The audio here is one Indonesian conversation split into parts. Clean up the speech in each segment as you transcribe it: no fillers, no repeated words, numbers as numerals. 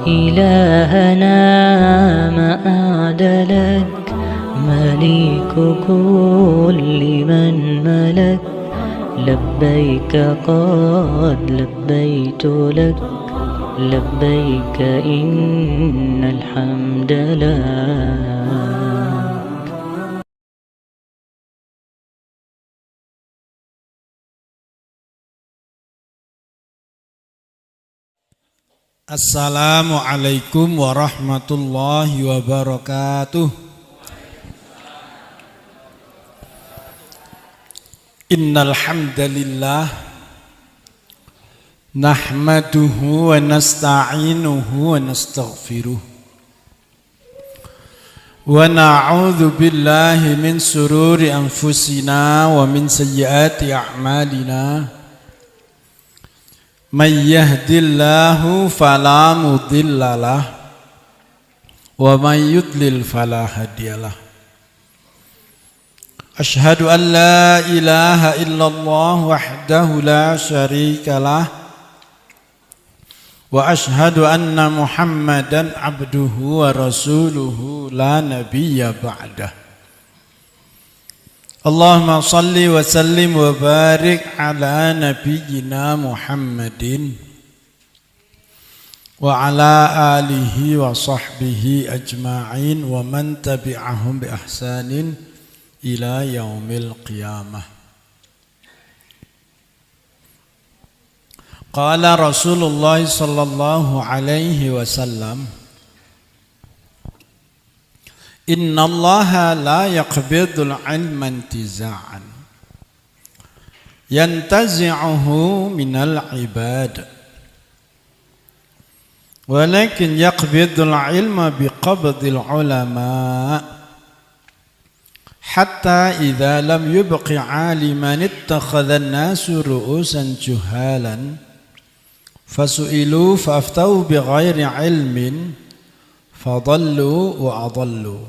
إلهنا ما أعدلك مليك كل من ملك لبيك قد لبيت لك لبيك إن الحمد لك. Assalamualaikum warahmatullahi wabarakatuh. Innal hamdalillah nahmaduhu wa nasta'inuhu wa nastaghfiruh wa na'udzu billahi min sururi anfusina wa min sayyiati a'malina. Man yahdillahu fala mudhillalah wa man yudlil fala hadiyalah. Ashhadu an la ilaha illallah wahdahu la syarikalah wa ashhadu anna Muhammadan abduhu wa rasuluhu la nabiyya ba'dah. Allahumma salli wa sallim wa barik ala nabiyyina Muhammadin wa ala alihi wa sahbihi ajma'in wa man tabi'ahum bi ihsanin ila yaumil qiyamah. Qala Rasulullah sallallahu alaihi wasallam, Inna allaha la yaqbidul ilma intiza'an yantazi'uhu minal ibad walakin yaqbidul ilma biqabdil ulama hatta idza lam yubqi 'aliman ittakhadha an-nasu ru'usan juhalan fasu'ilu faftau bighairi ilmin fadallu wa adallu.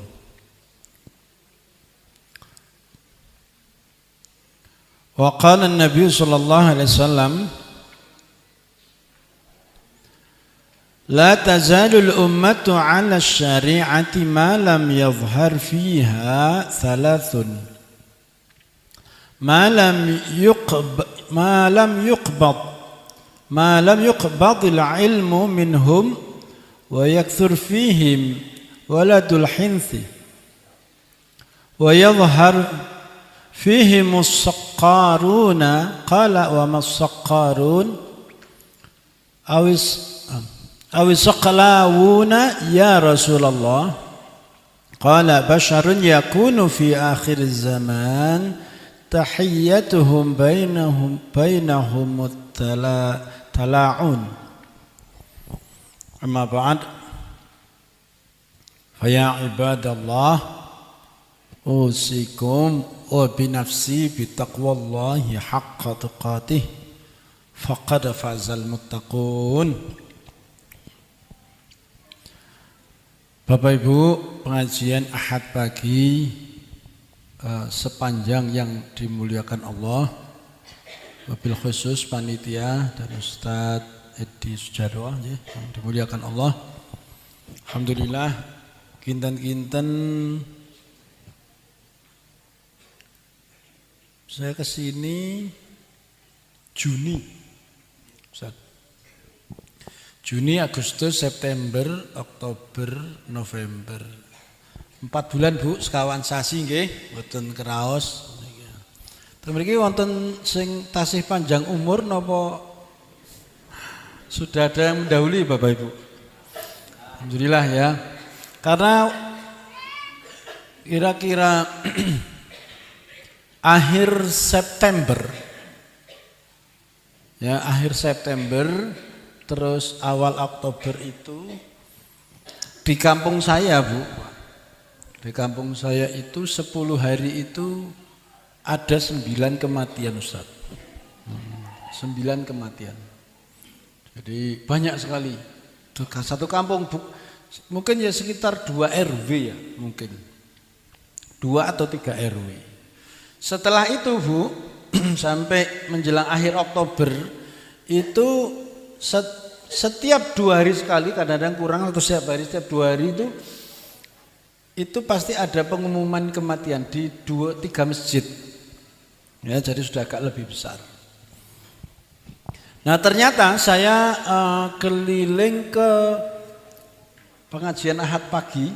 Wa qala an-nabiy sallallahu alaihi wasallam la tazalu al-ummatu 'ala asy-syari'ati ma lam yadhhar fiha thalathun ma lam yuqbad al-'ilmu minhum wa yakthur fihim waladul hinthi wa yadhhar fihim as-saqqaruna qala wa mas-saqqarun awis saqlawuna ya Rasulullah qala basharun yakunu fi akhir zaman tahiyyatuhum bainahum tala'un. Amma ba'd, faya ibadallah, usikum wa binafsi bitaqwallahi haqqa tuqatih faqad fazal muttaqun. Bapak Ibu, pengajian Ahad pagi sepanjang yang dimuliakan Allah, wabil khusus panitia dan Ustadz Edi Sujarwo yang dimuliakan Allah. Alhamdulillah kinten-kinten saya kesini Juni, Agustus, September, Oktober, November, 4 bulan Bu, sekawan sasi nggih, mboten kraos. Mriki wonten sing tasih panjang umur napa sudah ada yang mendahului Bapak Ibu? Alhamdulillah ya. Karena kira-kira akhir September terus awal Oktober itu di kampung saya Bu. Di kampung saya itu 10 hari itu ada 9 kematian Ustaz. 9 kematian. Jadi banyak sekali. Satu kampung mungkin ya sekitar 2 RW ya mungkin. 2 atau 3 RW. Setelah itu Bu, sampai menjelang akhir Oktober itu setiap 2 hari sekali, kadang-kadang kurang atau setiap 2 hari itu pasti ada pengumuman kematian di 2-3 masjid. Ya, jadi sudah agak lebih besar. Nah, ternyata saya keliling ke pengajian Ahad pagi,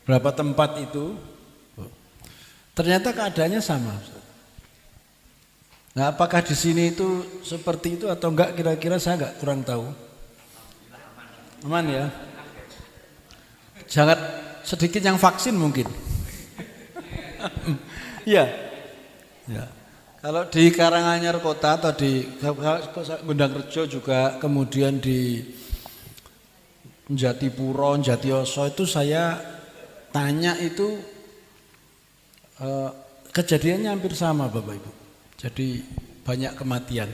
berapa tempat itu, ternyata keadaannya sama. Nah, apakah di sini itu seperti itu atau enggak, kira-kira saya kurang tahu. Aman ya? Jangan sedikit yang vaksin mungkin. Iya. Ya. Kalau di Karanganyar Kota atau di Gondangrejo juga, kemudian di Jatipuro, Jatioso itu saya tanya itu kejadiannya hampir sama Bapak Ibu. Jadi banyak kematian.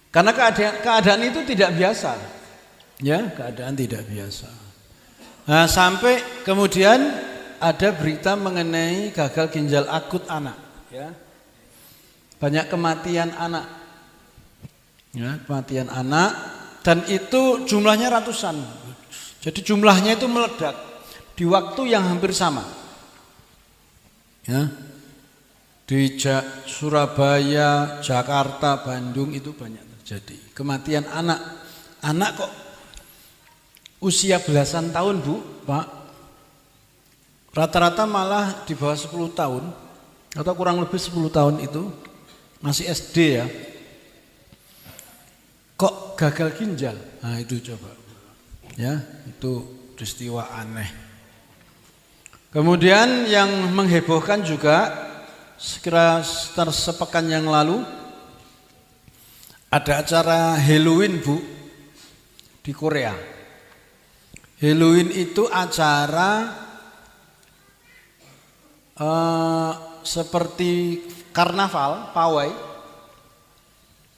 Karena keadaan itu tidak biasa. Ya, keadaan tidak biasa. Nah, sampai kemudian ada berita mengenai gagal ginjal akut anak, ya. Banyak kematian anak. Ya, kematian anak, dan itu jumlahnya ratusan. Jadi jumlahnya itu meledak di waktu yang hampir sama. Ya. Di Surabaya, Jakarta, Bandung itu banyak terjadi kematian anak. Anak kok usia belasan tahun Bu, Pak. Rata-rata malah di bawah 10 tahun atau kurang lebih 10 tahun itu masih SD ya. Kok gagal ginjal? Nah itu coba. Ya, itu peristiwa aneh. Kemudian yang menghebohkan juga, sekira sepekan yang lalu ada acara Halloween Bu di Korea. Halloween itu acara seperti karnaval, pawai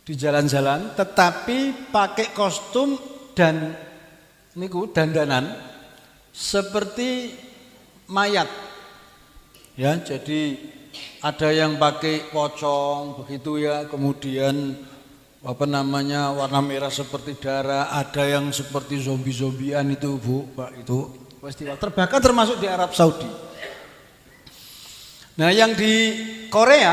di jalan-jalan, tetapi pakai kostum dan dandanan seperti mayat. Ya, jadi ada yang pakai pocong begitu ya, kemudian warna merah seperti darah, ada yang seperti zombie-zombian itu Bu, Pak, itu festival terbakar termasuk di Arab Saudi. Nah, yang di Korea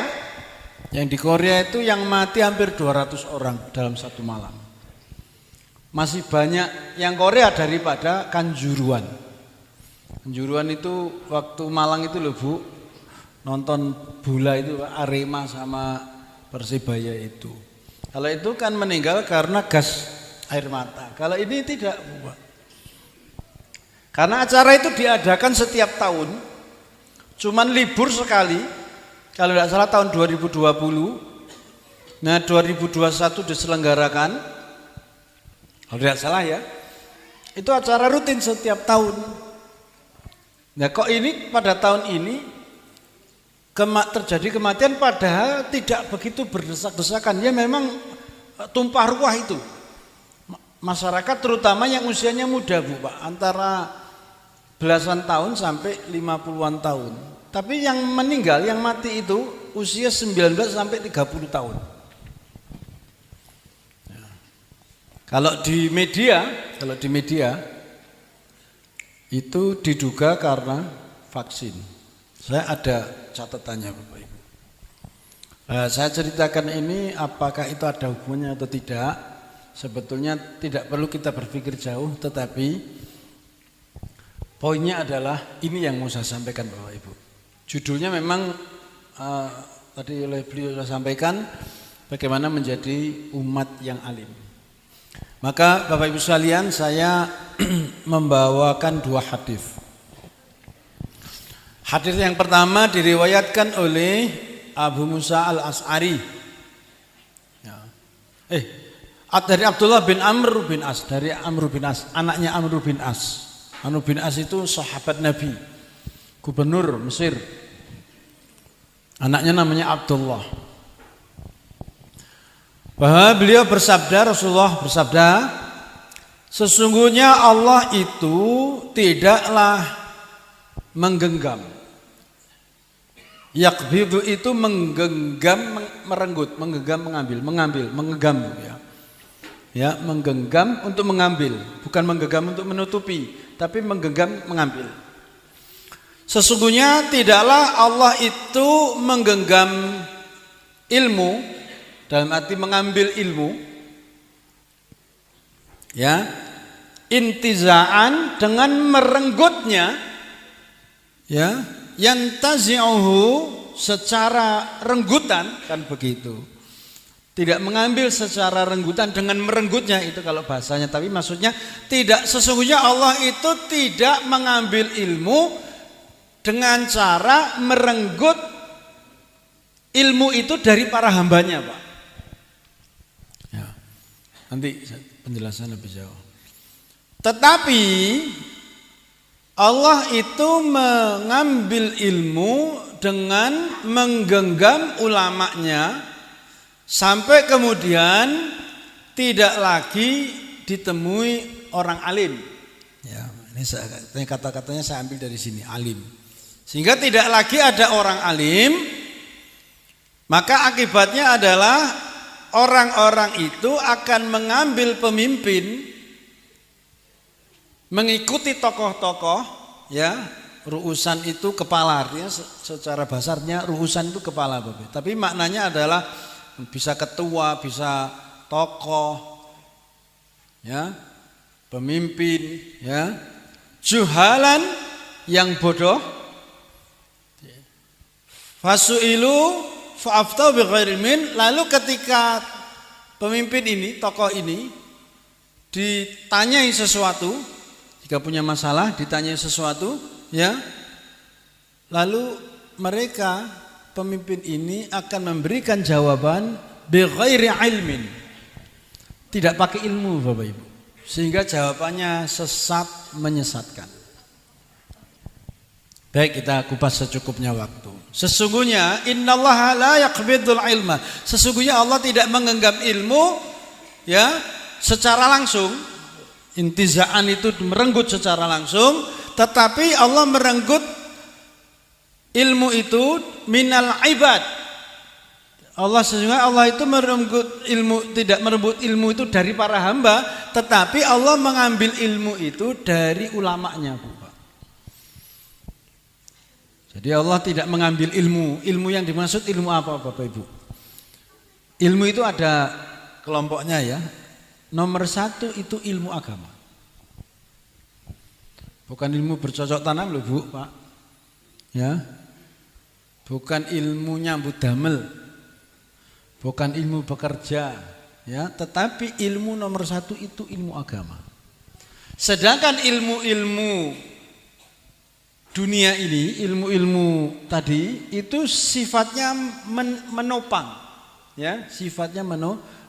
itu yang mati hampir 200 orang dalam satu malam. Masih banyak yang Korea daripada Kanjuruan. Kanjuruan itu waktu Malang itu loh Bu, nonton bola itu Arema sama Persibaya itu. Kalau itu kan meninggal karena gas air mata. Kalau ini tidak, Bu. Karena acara itu diadakan setiap tahun, cuman libur sekali. Kalau tidak salah tahun 2020. Nah, 2021 diselenggarakan. Kalau tidak salah ya. Itu acara rutin setiap tahun. Nah, kok ini pada tahun ini terjadi kematian padahal tidak begitu berdesak-desakan. Ya memang tumpah ruah itu. Masyarakat terutama yang usianya muda Bu, Pak, antara belasan tahun sampai 50-an tahun. Tapi yang meninggal, yang mati itu usia 19 sampai 30 tahun. Ya. Kalau di media itu diduga karena vaksin. Saya ada catatannya Bapak Ibu. Saya ceritakan ini apakah itu ada hubungannya atau tidak. Sebetulnya tidak perlu kita berpikir jauh, tetapi poinnya adalah ini yang mau saya sampaikan Bapak Ibu. Judulnya memang tadi oleh beliau sudah sampaikan bagaimana menjadi umat yang alim. Maka Bapak Ibu sekalian, saya membawakan 2 hadis. Hadis yang pertama diriwayatkan oleh Abu Musa al-As'ari. Ya. Dari Abdullah bin Amr bin As, dari Amr bin As, anaknya Amr bin As. Amr bin As itu sahabat Nabi, gubernur Mesir. Anaknya namanya Abdullah. Bahwa beliau bersabda, Rasulullah bersabda, sesungguhnya Allah itu tidaklah menggenggam. Yakbidu itu menggenggam, merenggut, menggenggam, mengambil, mengenggam ya. Ya, menggenggam untuk mengambil, bukan menggenggam untuk menutupi, tapi menggenggam mengambil. Sesungguhnya tidaklah Allah itu menggenggam ilmu dalam arti mengambil ilmu, ya, intizaan dengan merenggutnya, ya, yantazi'uhu secara renggutan, kan begitu. Tidak mengambil secara renggutan dengan merenggutnya, itu kalau bahasanya, tapi maksudnya tidak, sesungguhnya Allah itu tidak mengambil ilmu dengan cara merenggut ilmu itu dari para hambanya, Pak. Ya, nanti penjelasan lebih jauh. Tetapi Allah itu mengambil ilmu dengan menggenggam ulamanya sampai kemudian tidak lagi ditemui orang alim. Ya, ini kata-katanya saya ambil dari sini, alim. Sehingga tidak lagi ada orang alim, maka akibatnya adalah orang-orang itu akan mengambil pemimpin, mengikuti tokoh-tokoh, ya, ruusan itu kepala, artinya secara bahasanya ruusan itu kepala, Bapak. Tapi maknanya adalah bisa ketua, bisa tokoh, ya, pemimpin, ya, juhalan yang bodoh, fasu'ilu fa'aftau bighairi ilmin. Lalu ketika pemimpin ini, tokoh ini ditanyai sesuatu, jika punya masalah ditanyai sesuatu, ya, lalu mereka pemimpin ini akan memberikan jawaban bighairi ilmin, tidak pakai ilmu, Bapak Ibu, sehingga jawabannya sesat, menyesatkan. Baik, kita kupas secukupnya waktu. Sesungguhnya innallaha la yaqbidul ilma, sesungguhnya Allah tidak menggenggam ilmu, ya, secara langsung. Intizaan itu merenggut secara langsung, tetapi Allah merenggut ilmu itu minal ibad. Allah sesungguhnya Allah itu merenggut ilmu, tidak merebut ilmu itu dari para hamba, tetapi Allah mengambil ilmu itu dari ulamanya, Bapak. Jadi Allah tidak mengambil ilmu. Ilmu yang dimaksud ilmu apa, Bapak Ibu? Ilmu itu ada kelompoknya, ya. Nomor 1 itu ilmu agama. Bukan ilmu bercocok tanam loh, Bu, Pak. Ya. Bukan ilmu nyambut damel. Bukan ilmu bekerja, ya, tetapi ilmu nomor 1 itu ilmu agama. Sedangkan ilmu-ilmu dunia ini, ilmu-ilmu tadi itu sifatnya menopang, ya, sifatnya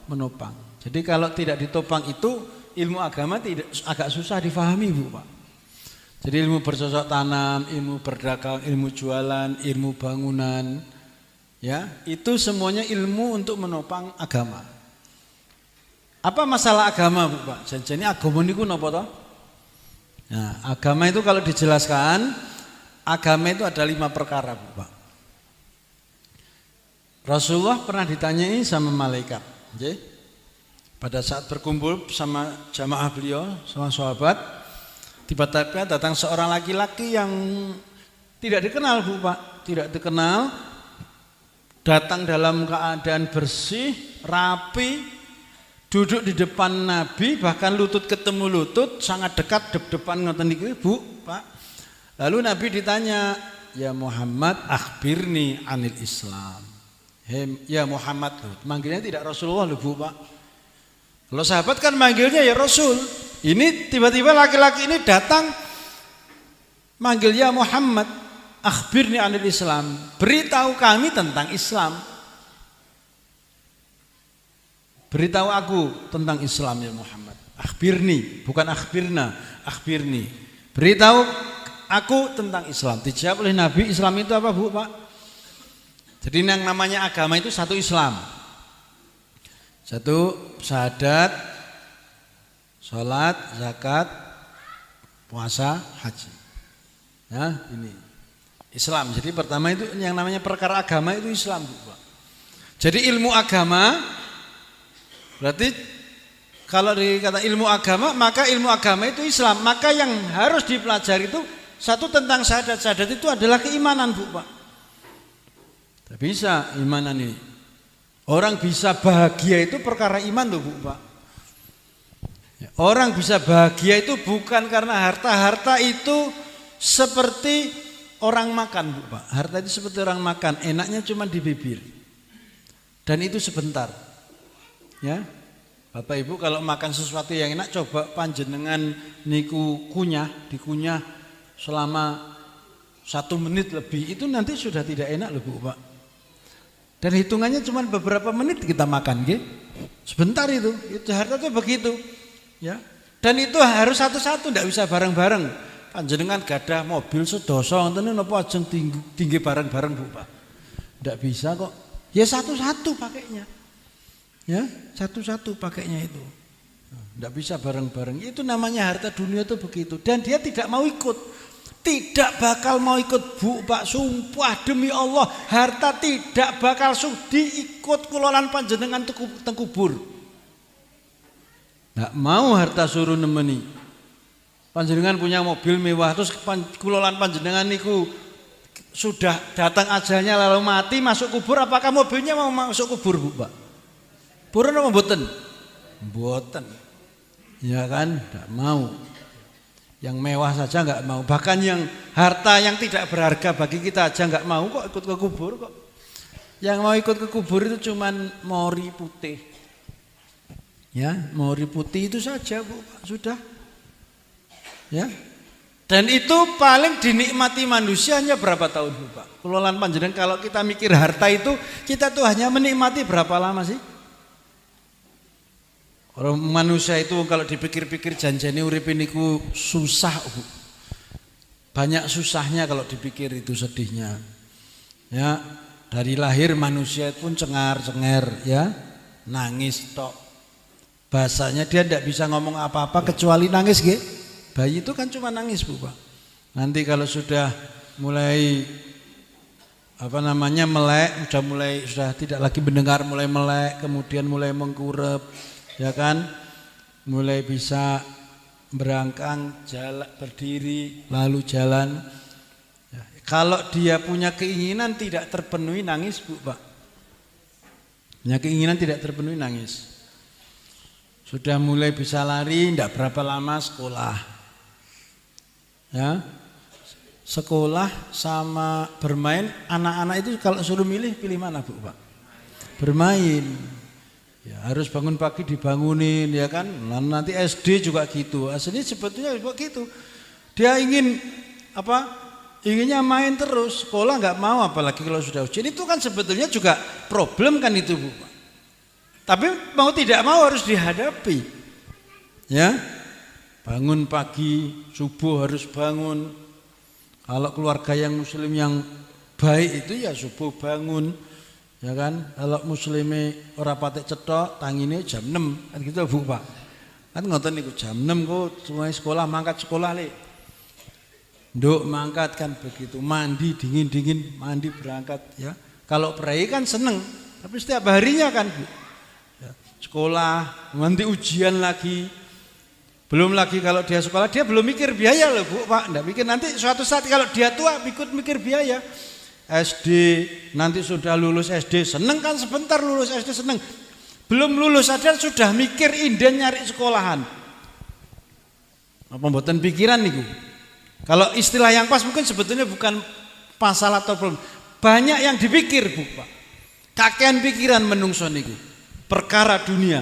menopang. Jadi kalau tidak ditopang itu ilmu agama tidak, agak susah difahami, Bu, Pak. Jadi ilmu bercocok tanam, ilmu berdagang, ilmu jualan, ilmu bangunan, ya, itu semuanya ilmu untuk menopang agama. Apa masalah agama, Bu, Pak? Jadi agama niku napa toh? Nah, agama itu kalau dijelaskan, agama itu ada 5 perkara, Bu, Pak. Rasulullah pernah ditanyai sama malaikat, okay? Pada saat berkumpul sama jamaah beliau, sama sahabat, tiba-tiba datang seorang laki-laki yang tidak dikenal, Bu, Pak, tidak dikenal, datang dalam keadaan bersih, rapi, duduk di depan Nabi, bahkan lutut ketemu lutut, sangat dekat, depan ngoten niku, Bu, Pak. Lalu Nabi ditanya, ya Muhammad, akhbirni anil Islam. Ya Muhammad, manggilnya tidak Rasulullah loh, Bu, Pak. Kalau sahabat kan manggilnya ya Rasul. Ini tiba-tiba laki-laki ini datang manggil ya Muhammad, akhbirni anil Islam. Beritahu kami tentang Islam. Beritahu aku tentang Islam ya Muhammad. Akhbirni, bukan akhbirna, akhbirni. Beritahu aku tentang Islam. Dijawab oleh Nabi, Islam itu apa, Bu, Pak? Jadi yang namanya agama itu 1 Islam. 1 syahadat, sholat, zakat, puasa, haji. Ya, ini Islam. Jadi pertama itu yang namanya perkara agama itu Islam, Bu, Pak. Jadi ilmu agama berarti Kalau dikata ilmu agama, maka ilmu agama itu Islam. Maka yang harus dipelajari itu satu tentang syahadat. Syahadat itu adalah keimanan, Bu, Pak. Tidak bisa imanan ini. Orang bisa bahagia itu perkara iman tuh, Bu, Pak. Orang bisa bahagia itu bukan karena harta. Harta itu seperti orang makan, Bu, Pak. Harta itu seperti orang makan, enaknya cuma di bibir. Dan itu sebentar. Ya. Bapak Ibu kalau makan sesuatu yang enak coba panjenengan niku dikunyah selama 1 menit lebih, itu nanti sudah tidak enak loh, Bu, Pak. Dan hitungannya cuma beberapa menit kita makan, nggih. Sebentar itu harta itu begitu. Ya. Dan itu harus satu-satu, tidak bisa bareng-bareng. Panjenengan gadah mobil sedoso ngoten napa ajeng tinggi bareng-bareng, Bu, Pak. Tidak bisa kok. Ya satu-satu pakainya. Ya, satu-satu pakainya itu. Tidak bisa bareng-bareng. Itu namanya harta dunia itu begitu. Dan dia tidak mau ikut. Tidak bakal mau ikut, Bu, Pak. Sumpah demi Allah, harta tidak bakal sudi ikut kulolan panjenengan tengkubur. Tidak mau harta suruh nemeni. Panjenengan punya mobil mewah terus kulolan panjenengan niku sudah datang ajalnya lalu mati masuk kubur, apakah mobilnya mau masuk kubur, Bu, Pak? Purun apa mboten? Mboten. Ya kan, enggak mau. Yang mewah saja enggak mau. Bahkan yang harta yang tidak berharga bagi kita aja enggak mau kok ikut ke kubur kok. Yang mau ikut ke kubur itu cuman mori putih. Ya, mori putih itu saja, Bu, Pak. Sudah. Ya. Dan itu paling dinikmati manusia hanya berapa tahun, Bu, Pak? Kelolaan panjenengan kalau kita mikir harta itu, kita tuh hanya menikmati berapa lama sih? Orang manusia itu kalau dipikir-pikir janjane urip niku susah, Bu. Banyak susahnya kalau dipikir itu sedihnya. Ya, dari lahir manusia pun cengar-cengar, ya, nangis tok. Bahasanya dia tidak bisa ngomong apa-apa kecuali nangis, nggih. Bayi itu kan cuma nangis, Bu, Pak. Nanti kalau sudah mulai melek, sudah tidak lagi mendengar, mulai melek, kemudian mulai mengkurep. Ya kan, mulai bisa berangkang, jalan, berdiri, lalu jalan. Ya, kalau dia punya keinginan tidak terpenuhi nangis, Bu, Pak. Punya keinginan tidak terpenuhi nangis. Sudah mulai bisa lari, tidak berapa lama sekolah. Ya, sekolah sama bermain, anak-anak itu kalau suruh milih, pilih mana, Bu, Pak? Bermain. Ya, harus bangun pagi dibangunin, ya kan. Nanti SD juga gitu. Aslinya sebetulnya begitu. Dia ingin apa? Inginnya main terus. Sekolah nggak mau, apalagi kalau sudah ujian. Itu kan sebetulnya juga problem kan itu, Bu. Tapi mau tidak mau harus dihadapi. Ya. Bangun pagi, subuh harus bangun. Kalau keluarga yang muslim yang baik itu ya subuh bangun. Ya kan, kalau muslime ora patek cetok, tangine jam 6 kan gitu, Bu, Pak. Kan ngoten niku jam 6 kok semuanya sekolah mangkat sekolah le. Nduk mangkat kan begitu, mandi dingin-dingin, mandi berangkat ya. Kalau prai kan seneng, tapi setiap harinya kan, Bu. Ya, sekolah, nanti ujian lagi. Belum lagi kalau dia sekolah, dia belum mikir biaya loh, Bu, Pak. Enggak mikir nanti suatu saat kalau dia tua ikut mikir biaya. SD, nanti sudah lulus SD, seneng kan sebentar lulus SD seneng. Belum lulus saja sudah mikir inden nyari sekolahan. Apa mboten pikiran niku? Kalau istilah yang pas mungkin sebetulnya bukan pasal atau problem. Banyak yang dipikir, Bu, Pak. Kakean pikiran menungso niku. Perkara dunia.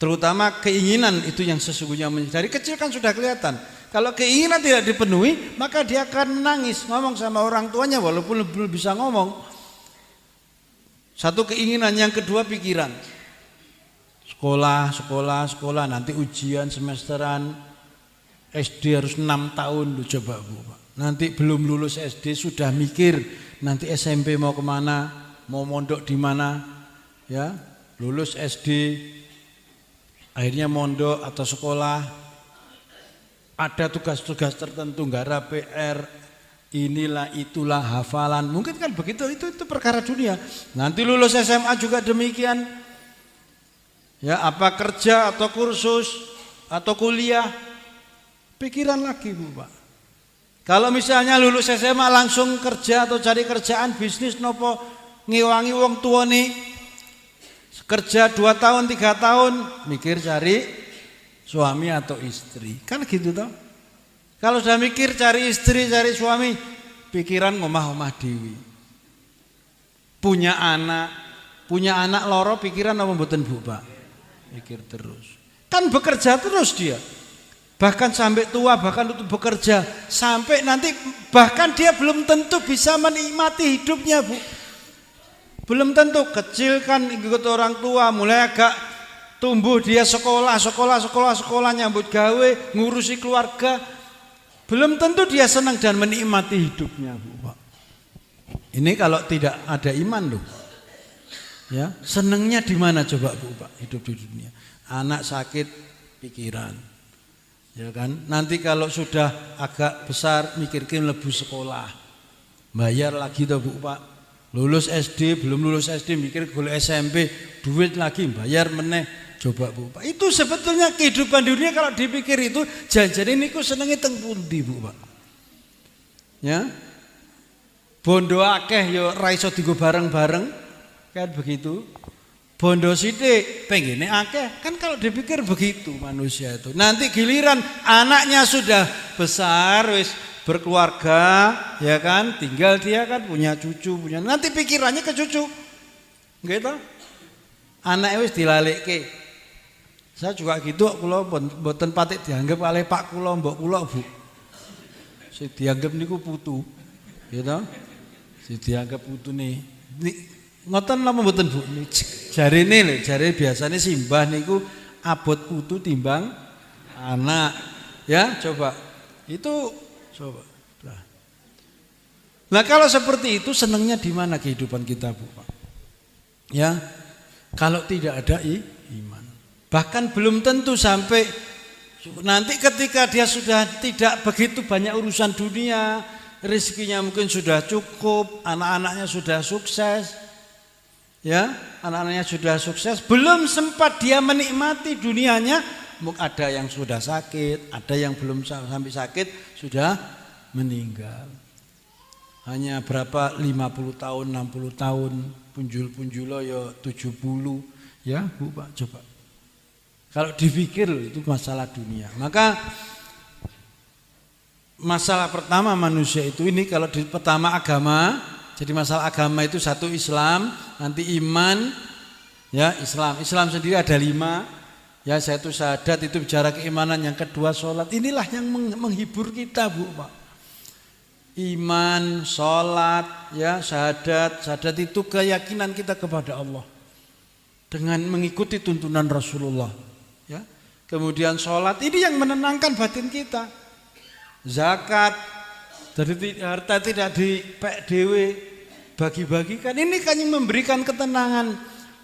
Terutama keinginan itu yang sesungguhnya dari kecil kan sudah kelihatan. Kalau keinginan tidak dipenuhi, maka dia akan menangis, ngomong sama orang tuanya walaupun belum bisa ngomong. Satu keinginan, yang kedua pikiran. Sekolah, nanti ujian semesteran. SD harus 6 tahun lu coba, Bu. Nanti belum lulus SD sudah mikir nanti SMP mau kemana, mau mondok di mana, ya. Lulus SD, akhirnya mondok atau sekolah. Ada tugas-tugas tertentu, nggarap PR, inilah itulah hafalan. Mungkin kan begitu, itu perkara dunia. Nanti lulus SMA juga demikian. Ya, apa kerja atau kursus atau kuliah, pikiran lagi Bu Pak. Kalau misalnya lulus SMA langsung kerja atau cari kerjaan bisnis nopo ngewangi wong tua nih, kerja 2 tahun 3 tahun mikir cari suami atau istri, kan gitu toh. Kalau sudah mikir cari istri cari suami, pikiran ngomah-ngomah dewi. Punya anak loro pikiran apa mboten Bu Pak? Mikir terus. Kan bekerja terus dia. Bahkan sampai tua, bahkan untuk bekerja sampai nanti, bahkan dia belum tentu bisa menikmati hidupnya Bu. Belum tentu, kecil kan ikut orang tua, mulai agak tumbuh dia sekolah nyambut gawe, ngurusi keluarga. Belum tentu dia senang dan menikmati hidupnya Bu Pak. Ini kalau tidak ada iman loh. Ya, senangnya di mana coba Bu Pak hidup di dunia? Anak sakit pikiran. Ya kan? Nanti kalau sudah agak besar mikirkin lebih sekolah. Bayar lagi toh Bu Pak. Lulus SD, belum lulus SD mikir golek SMP, duit lagi bayar meneh. Coba Bu Pak. Itu sebetulnya kehidupan dunia kalau dipikir itu janjane niku senenge teng pundi Bu Pak. Ya. Bondo akeh ya ra iso dienggo bareng-bareng. Kan begitu. Bondo sithik pengene akeh, kan kalau dipikir begitu manusia itu. Nanti giliran anaknya sudah besar wis berkeluarga, ya kan, tinggal dia kan punya cucu, punya, nanti pikirannya ke cucu. Nggih to? Anake wis dilalekke. Saya juga gitu, kula mboten patik dianggap oleh Pak kula, mbok kula Bu. Sing dianggap niku putu. Gitu. Sing dianggap putune. Ngoten napa mboten Bu? Jarine lho, jare biasane simbah niku abot putu timbang anak. Ya, coba. Itu coba. Nah, kalau seperti itu senangnya di mana kehidupan kita, Bu Pak? Ya. Kalau tidak ada iman. Bahkan belum tentu sampai nanti ketika dia sudah tidak begitu banyak urusan dunia, rezekinya mungkin sudah cukup, anak-anaknya sudah sukses. Ya, anak-anaknya sudah sukses, belum sempat dia menikmati dunianya, ada yang sudah sakit, ada yang belum sampai sakit sudah meninggal. Hanya berapa 50 tahun, 60 tahun, punjul-punjulo ya 70, ya Bu Pak, coba. Kalau dipikir itu masalah dunia. Maka masalah pertama manusia itu ini kalau pertama agama. Jadi masalah agama itu satu Islam, nanti iman, ya Islam sendiri ada 5, ya satu syahadat itu bicara keimanan, yang kedua sholat. Inilah yang menghibur kita Bu Pak. Iman, sholat, ya syahadat itu keyakinan kita kepada Allah dengan mengikuti tuntunan Rasulullah. Ya, kemudian sholat ini yang menenangkan batin kita. Zakat, dari harta tidak dipek dewe, bagi-bagikan, ini kan yang memberikan ketenangan.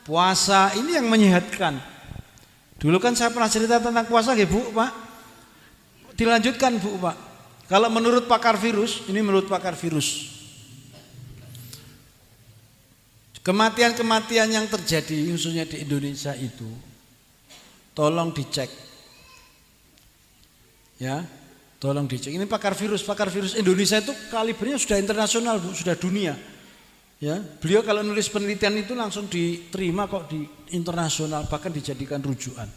Puasa ini yang menyehatkan. Dulu kan saya pernah cerita tentang puasa ya Bu Pak. Dilanjutkan Bu Pak. Kalau menurut pakar virus, ini menurut pakar virus, kematian-kematian yang terjadi khususnya di Indonesia itu tolong dicek. Ya, tolong dicek. Ini pakar virus Indonesia itu kalibernya sudah internasional Bu, sudah dunia. Ya, beliau kalau nulis penelitian itu langsung diterima kok di internasional, bahkan dijadikan rujukan.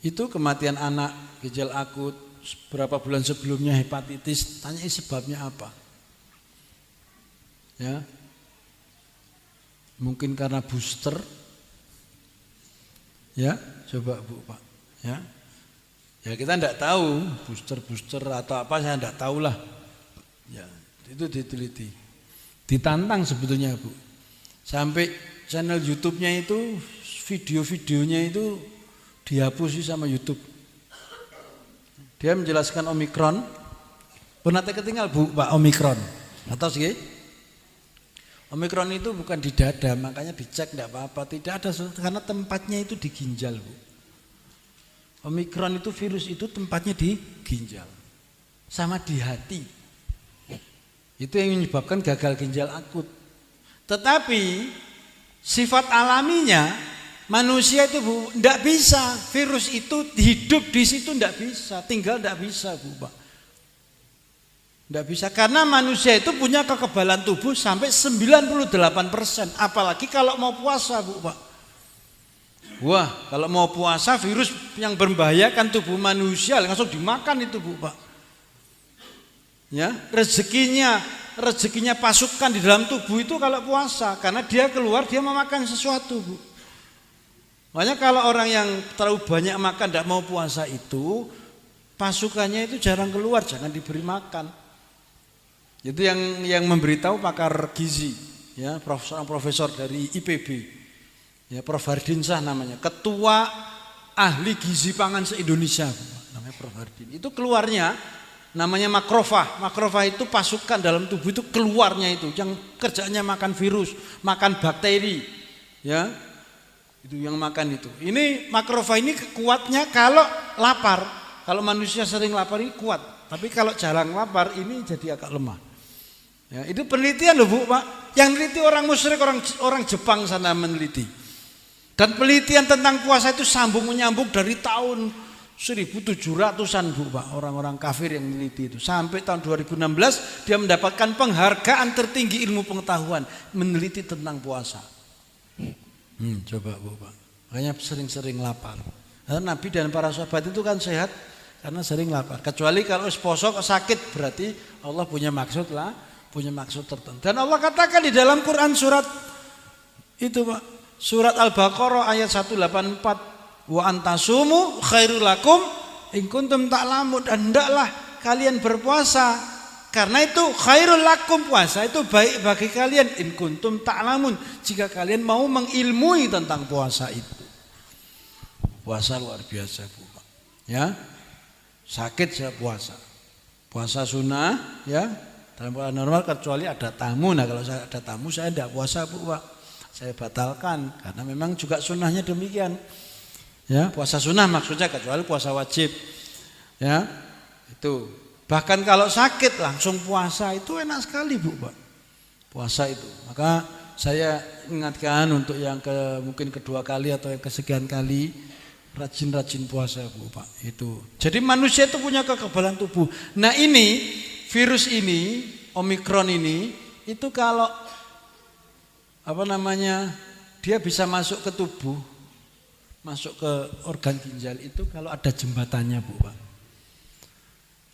Itu kematian anak, ginjal akut, berapa bulan sebelumnya hepatitis, tanya sebabnya apa? Ya. Mungkin karena booster. Ya, coba Bu Pak, ya. Ya kita enggak tahu booster atau apa, saya enggak tahu lah. Ya, itu diteliti. Ditantang sebetulnya Bu. Sampai channel YouTube-nya itu video-videonya itu dihapus sama YouTube. Dia menjelaskan Omikron. Pernah ketinggal Bu Pak Omikron. Atau sih? Omikron itu bukan di dada, makanya dicek enggak apa-apa. Tidak ada karena tempatnya itu di ginjal Bu. Omikron itu virus itu tempatnya di ginjal. Sama di hati. Itu yang menyebabkan gagal ginjal akut. Tetapi sifat alaminya Manusia itu Bu, enggak bisa. Virus itu hidup di situ enggak bisa, tinggal enggak bisa Bu Pak. Enggak bisa karena manusia itu punya kekebalan tubuh sampai 98%. Apalagi kalau mau puasa Bu Pak. Wah, kalau mau puasa virus yang membahayakan tubuh manusia langsung dimakan itu Bu Pak. Ya, rezekinya pasukan di dalam tubuh itu kalau puasa karena dia keluar dia memakan sesuatu Bu. Makanya kalau orang yang terlalu banyak makan tidak mau puasa itu pasukannya itu jarang keluar, jangan diberi makan. Itu yang memberitahu pakar gizi, ya profesor dari IPB, ya Prof Hardinsah namanya, ketua ahli gizi pangan se-Indonesia, namanya Prof Hardin. Itu keluarnya namanya makrofag. Makrofag itu pasukan dalam tubuh itu keluarnya itu yang kerjanya makan virus, makan bakteri, ya itu yang makan itu. Ini makrofag ini kuatnya kalau lapar. Kalau manusia sering lapar ini kuat, tapi kalau jarang lapar ini jadi agak lemah. Ya, itu penelitian loh Bu Pak. Yang meneliti orang musyrik, orang Jepang sana meneliti. Dan penelitian tentang puasa itu sambung menyambung dari tahun 1700-an Bu Pak, orang-orang kafir yang meneliti itu. Sampai tahun 2016 dia mendapatkan penghargaan tertinggi ilmu pengetahuan meneliti tentang puasa. Coba Bu Pak. Makanya sering-sering lapar. Karena Nabi dan para sahabat itu kan sehat karena sering lapar. Kecuali kalau poso sakit berarti Allah punya maksud lah, punya maksud tertentu. Dan Allah katakan di dalam Quran surat itu Pak, surat Al-Baqarah ayat 184, wa antasumu khairul lakum in kuntum ta'lamun, dan hendaklah kalian berpuasa karena itu khairul lakum, puasa itu baik bagi kalian in kuntum ta'lamun, jika kalian mau mengilmui tentang puasa itu. Puasa luar biasa Bu Pak. Ya. Sakit saya puasa. Puasa sunnah ya. Dalam puasa normal kecuali ada tamu. Nah kalau saya ada tamu saya tidak puasa Bu Pak. Saya batalkan karena memang juga sunnahnya demikian. Ya, puasa sunnah maksudnya kecuali puasa wajib. Ya. Itu. Bahkan kalau sakit langsung puasa itu enak sekali Bu Pak. Puasa itu. Maka saya ingatkan untuk yang mungkin kedua kali atau yang kesekian kali, rajin-rajin puasa Bu Pak. Itu. Jadi manusia itu punya kekebalan tubuh. Nah ini virus ini, Omikron ini, itu kalau dia bisa masuk ke tubuh, masuk ke organ ginjal itu kalau ada jembatannya Bu Pak.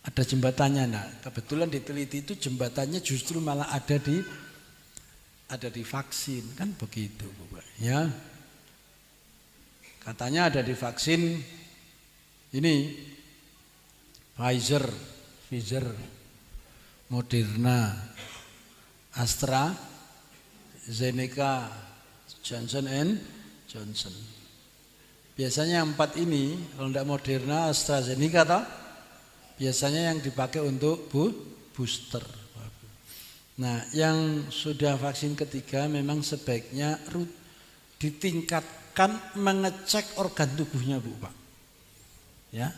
Ada jembatannya. Nah kebetulan diteliti itu jembatannya justru malah ada di vaksin, kan begitu Bu Pak. Ya. Katanya ada di vaksin ini Pfizer, Moderna, AstraZeneca, Johnson & Johnson. Biasanya 4 ini kalau tidak Moderna, AstraZeneca toh, biasanya yang dipakai untuk booster. Nah, yang sudah vaksin ketiga memang sebaiknya ditingkatkan mengecek organ tubuhnya Bu Pak. Ya.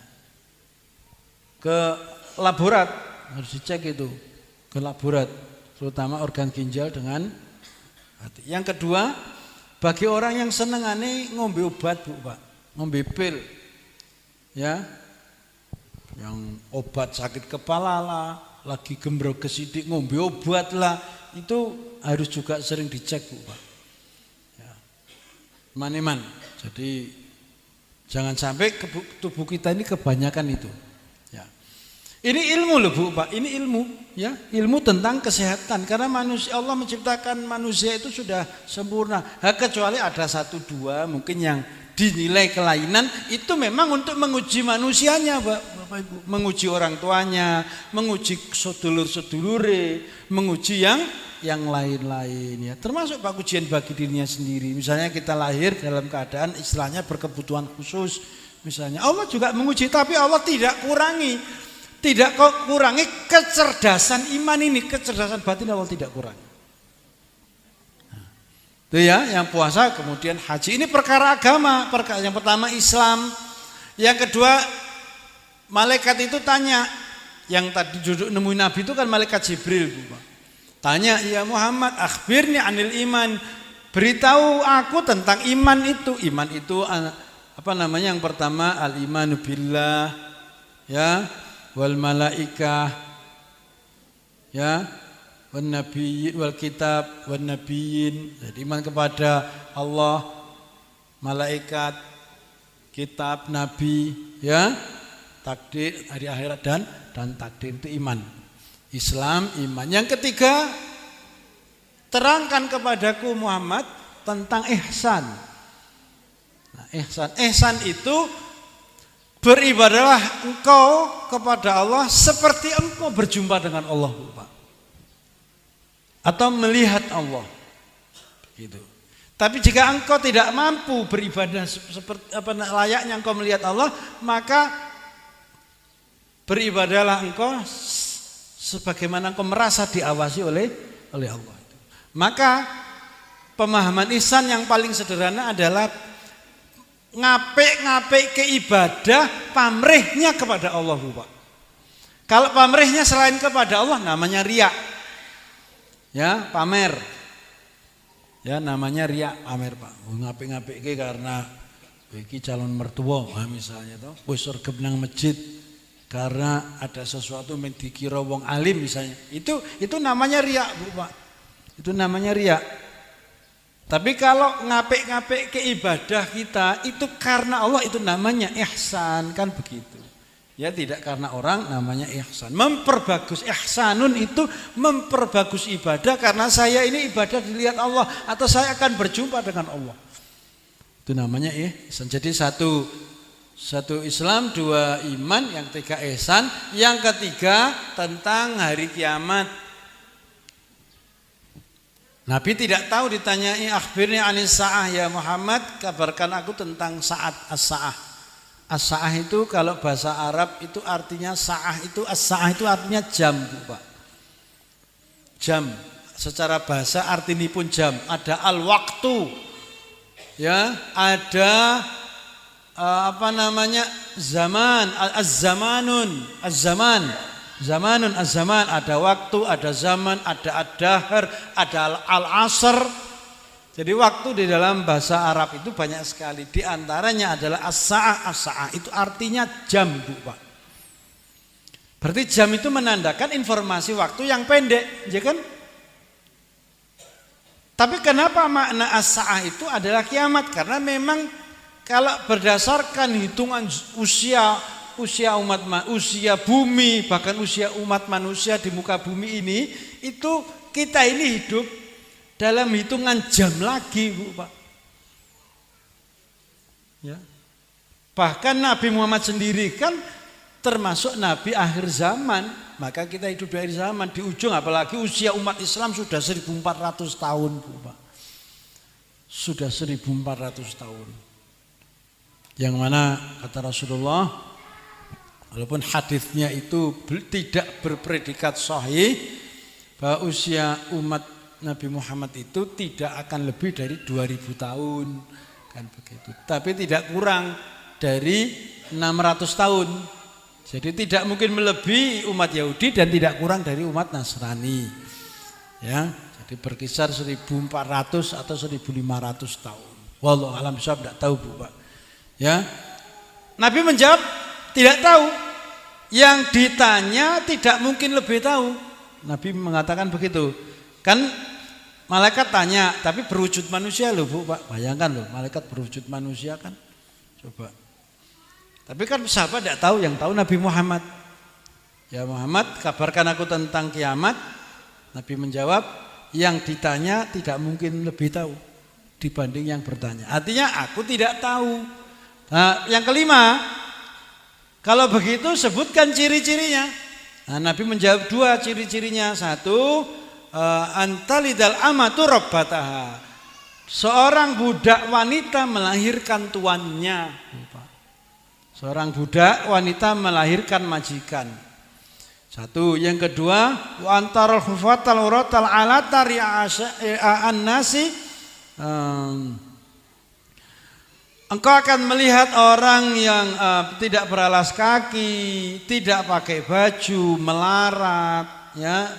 Ke laborat harus dicek itu, ke laborat, terutama organ ginjal dengan hati. Yang kedua, bagi orang yang seneng ngombe obat Bu Pak, ngombe pil, ya, yang obat sakit kepala lah, lagi gembrok kesidik ngombe obat lah, itu harus juga sering dicek Bu Pak. Ya. Man-man. Jadi jangan sampai tubuh kita ini kebanyakan itu. Ini ilmu loh Bu Pak, ini ilmu ya, ilmu tentang kesehatan karena Allah menciptakan manusia itu sudah sempurna. Kecuali ada 1-2 mungkin yang dinilai kelainan itu memang untuk menguji manusianya Bapak Ibu, menguji orang tuanya, menguji sedulur-sedulure, menguji yang lain-lain ya. Termasuk Pak ujian bagi dirinya sendiri. Misalnya kita lahir dalam keadaan istilahnya berkebutuhan khusus. Misalnya Allah juga menguji, tapi Allah tidak kurangi kecerdasan iman ini, kecerdasan batin Allah tidak kurangi. Itu ya, yang puasa kemudian haji ini perkara agama. Yang pertama Islam, yang kedua malaikat itu tanya, yang tadi duduk nemuin Nabi itu kan malaikat Jibril Bu. Tanya, ya Muhammad, akhbirni anil iman, Beritahu aku tentang iman itu. Iman itu apa namanya? Yang pertama al-imanu billah, ya, wal malaikah, ya, wan nabiyyin wal kitab wan nabiyyin. Jadi iman kepada Allah, malaikat, kitab, nabi, ya, takdir, hari akhirat dan takdir itu iman. Islam iman. Yang ketiga, terangkan kepadaku Muhammad tentang ihsan. Nah, ihsan itu beribadahlah engkau kepada Allah seperti engkau berjumpa dengan Allah, Pak. Atau melihat Allah. Gitu. Tapi jika engkau tidak mampu beribadah seperti layaknya engkau melihat Allah, maka beribadahlah engkau sebagaimana engkau merasa diawasi oleh Allah. Maka pemahaman ihsan yang paling sederhana adalah ngapik ke ibadah pamrihnya kepada Allah, Pak. Kalau pamrihnya selain kepada Allah namanya riya. Ya, pamer. Ya, namanya riya, pamer, Pak. Ngapik ke karena iki calon mertua, misalnya toh, wis sregep nang masjid karena ada sesuatu yang dikira wong alim misalnya. Itu namanya riya, Bu, Pak. Itu namanya riya. Tapi kalau ngapik ke ibadah kita itu karena Allah, itu namanya ihsan, kan begitu. Ya, tidak karena orang, namanya ihsan. Memperbagus, ihsanun itu memperbagus ibadah karena saya ini ibadah dilihat Allah atau saya akan berjumpa dengan Allah. Itu namanya ihsan. Jadi satu Islam, dua iman, yang ketiga ihsan, yang ketiga tentang hari kiamat. Nabi tidak tahu, ditanyai akhbirni anis sa'ah ya Muhammad, kabarkan aku tentang saat as-sa'ah. As-sa'ah itu kalau bahasa Arab itu artinya sa'ah itu, as-sa'ah itu artinya jam, Pak. Jam. Secara bahasa artinya pun jam. Ada al-waktu. Ya, ada zaman, Zamanun az-zaman, ada waktu, ada zaman, ada ad-dahr, ada al-asr. Jadi waktu di dalam bahasa Arab itu banyak sekali. Di antaranya adalah as-sa'ah. As-sa'ah itu artinya jam, Bu, Pak. Berarti jam itu menandakan informasi waktu yang pendek, ya kan? Tapi kenapa makna as-sa'ah itu adalah kiamat? Karena memang kalau berdasarkan hitungan usia bumi, bahkan usia umat manusia di muka bumi ini, itu kita ini hidup dalam hitungan jam lagi, Bu, Pak. Ya. Bahkan Nabi Muhammad sendiri kan termasuk Nabi akhir zaman, maka kita hidup di akhir zaman, di ujung, apalagi usia umat Islam sudah 1400 tahun, Bu, Pak. Sudah 1400 tahun. Yang mana kata Rasulullah, walaupun hadisnya itu tidak berpredikat sahih, bahwa usia umat Nabi Muhammad itu tidak akan lebih dari 2000 tahun, kan begitu. Tapi tidak kurang dari 600 tahun. Jadi tidak mungkin melebihi umat Yahudi dan tidak kurang dari umat Nasrani. Ya, jadi berkisar 1400 atau 1500 tahun. Wallahu a'lam bishawab, tidak tahu, Bu, Pak. Ya. Nabi menjawab tidak tahu. Yang ditanya tidak mungkin lebih tahu. Nabi mengatakan begitu. Kan malaikat tanya, tapi berwujud manusia loh, Bu, Pak. Bayangkan loh, malaikat berwujud manusia kan. Coba. Tapi kan sahabat tidak tahu, yang tahu Nabi Muhammad. Ya Muhammad, kabarkan aku tentang kiamat. Nabi menjawab, yang ditanya tidak mungkin lebih tahu dibanding yang bertanya. Artinya aku tidak tahu. Nah, yang kelima, kalau begitu sebutkan ciri-cirinya. Nah, Nabi menjawab dua ciri-cirinya. Satu, antalidal amatu rabbataha. Seorang budak wanita melahirkan tuannya. Seorang budak wanita melahirkan majikan. Satu, yang kedua, wa antarul hufatal uratal alata ri'a'an nasi. Engkau akan melihat orang yang tidak beralas kaki, tidak pakai baju, melarat, ya,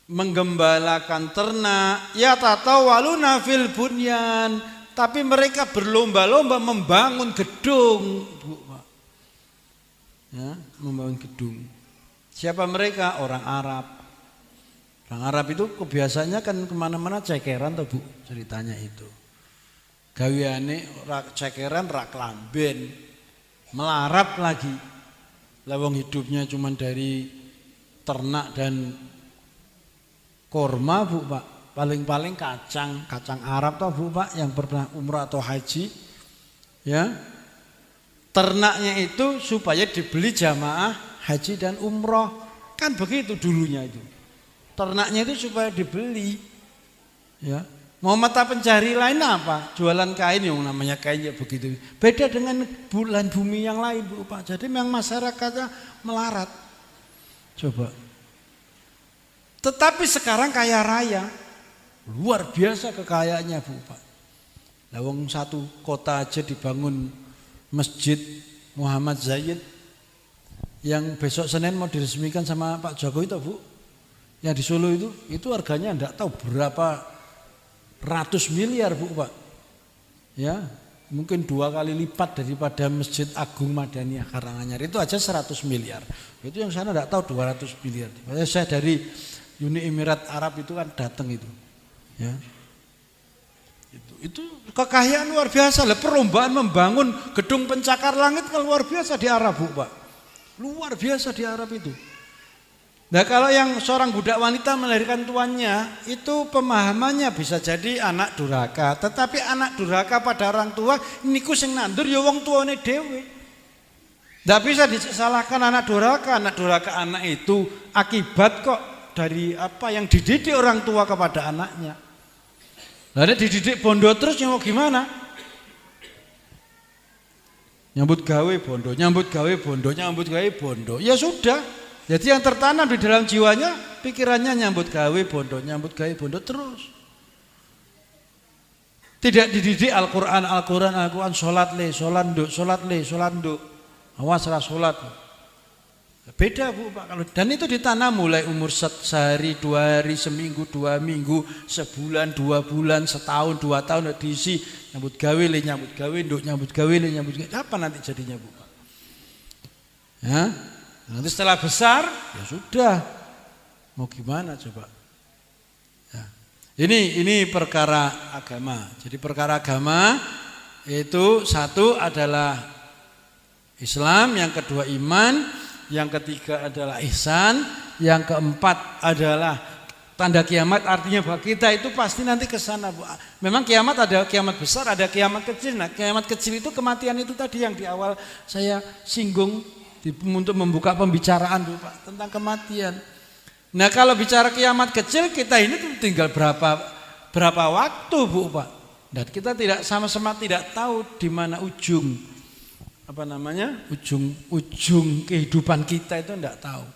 menggembalakan ternak, ya tatawaluna fil bunyan, tapi mereka berlomba-lomba membangun gedung, Bu, Pak. Ya, membangun gedung. Siapa mereka? Orang Arab. Orang Arab itu kebiasaannya kan kemana-mana cekeran tuh, Bu, ceritanya itu. Gawiane cekeran rak lamben, melarat lagi. Lawang hidupnya cuma dari ternak dan korma, Bu, Pak. Paling-paling kacang Arab toh, Bu, Pak, yang pernah umrah atau haji. Ya. Ternaknya itu supaya dibeli jamaah haji dan umrah. Kan begitu dulunya itu. Ternaknya itu supaya dibeli. Ya. Mau mata pencari lain apa? Jualan kain, yang namanya kain ya begitu. Beda dengan bulan bumi yang lain, Bu, Pak. Jadi memang masyarakatnya melarat. Coba. Tetapi sekarang kaya raya. Luar biasa kekayaannya, Bu, Pak. Lawang satu kota aja dibangun Masjid Muhammad Zaid yang besok Senin mau diresmikan sama Pak Jokowi itu, Bu. Yang di Solo itu harganya enggak tahu berapa ratus miliar, Bu, Pak. Ya, mungkin 2 kali lipat daripada Masjid Agung Madaniyah Karanganyar. Itu aja 100 miliar. Itu yang sana enggak tahu 200 miliar. Saya dari Uni Emirat Arab itu kan datang itu. Ya. Itu kekayaan luar biasa. Lah, perlombaan membangun gedung pencakar langit kan luar biasa di Arab, Bu, Pak. Luar biasa di Arab itu. Nah, kalau yang seorang budak wanita melahirkan tuannya, itu pemahamannya bisa jadi anak durhaka. Tetapi anak durhaka pada orang tua, niku sing nandur ya wong tuane dhewe. Nggak bisa disalahkan anak durhaka. Anak durhaka anak itu akibat kok dari apa yang dididik orang tua kepada anaknya. Lalu dididik bondo terus yang mau gimana? Nyambut gawe bondo, nyambut gawe bondo, nyambut gawe bondo. Ya sudah. Jadi yang tertanam di dalam jiwanya, pikirannya nyambut gawe bondo terus. Tidak dididik Al-Quran, sholat nduk. Awas lah sholat. Beda, Bu, Pak. Dan itu ditanam mulai umur sehari, 2 hari, seminggu, 2 minggu, sebulan, 2 bulan, setahun, 2 tahun diisi nyambut gawe nduk, nyambut gawe. Apa nanti jadinya, Bu, Pak? Ya. Nanti setelah besar, ya sudah. Mau gimana coba? Ya. Ini perkara agama. Jadi perkara agama itu satu adalah Islam, yang kedua iman, yang ketiga adalah ihsan, yang keempat adalah tanda kiamat. Artinya bahwa kita itu pasti nanti ke sana, Bu. Memang kiamat ada kiamat besar, ada kiamat kecil. Nah, kiamat kecil itu kematian itu tadi yang di awal saya singgung untuk membuka pembicaraan, Bu, Pak, tentang kematian. Nah, kalau bicara kiamat kecil, kita ini tinggal berapa waktu, Bu, Pak. Dan kita sama-sama tidak tahu di mana ujung kehidupan kita itu tidak tahu.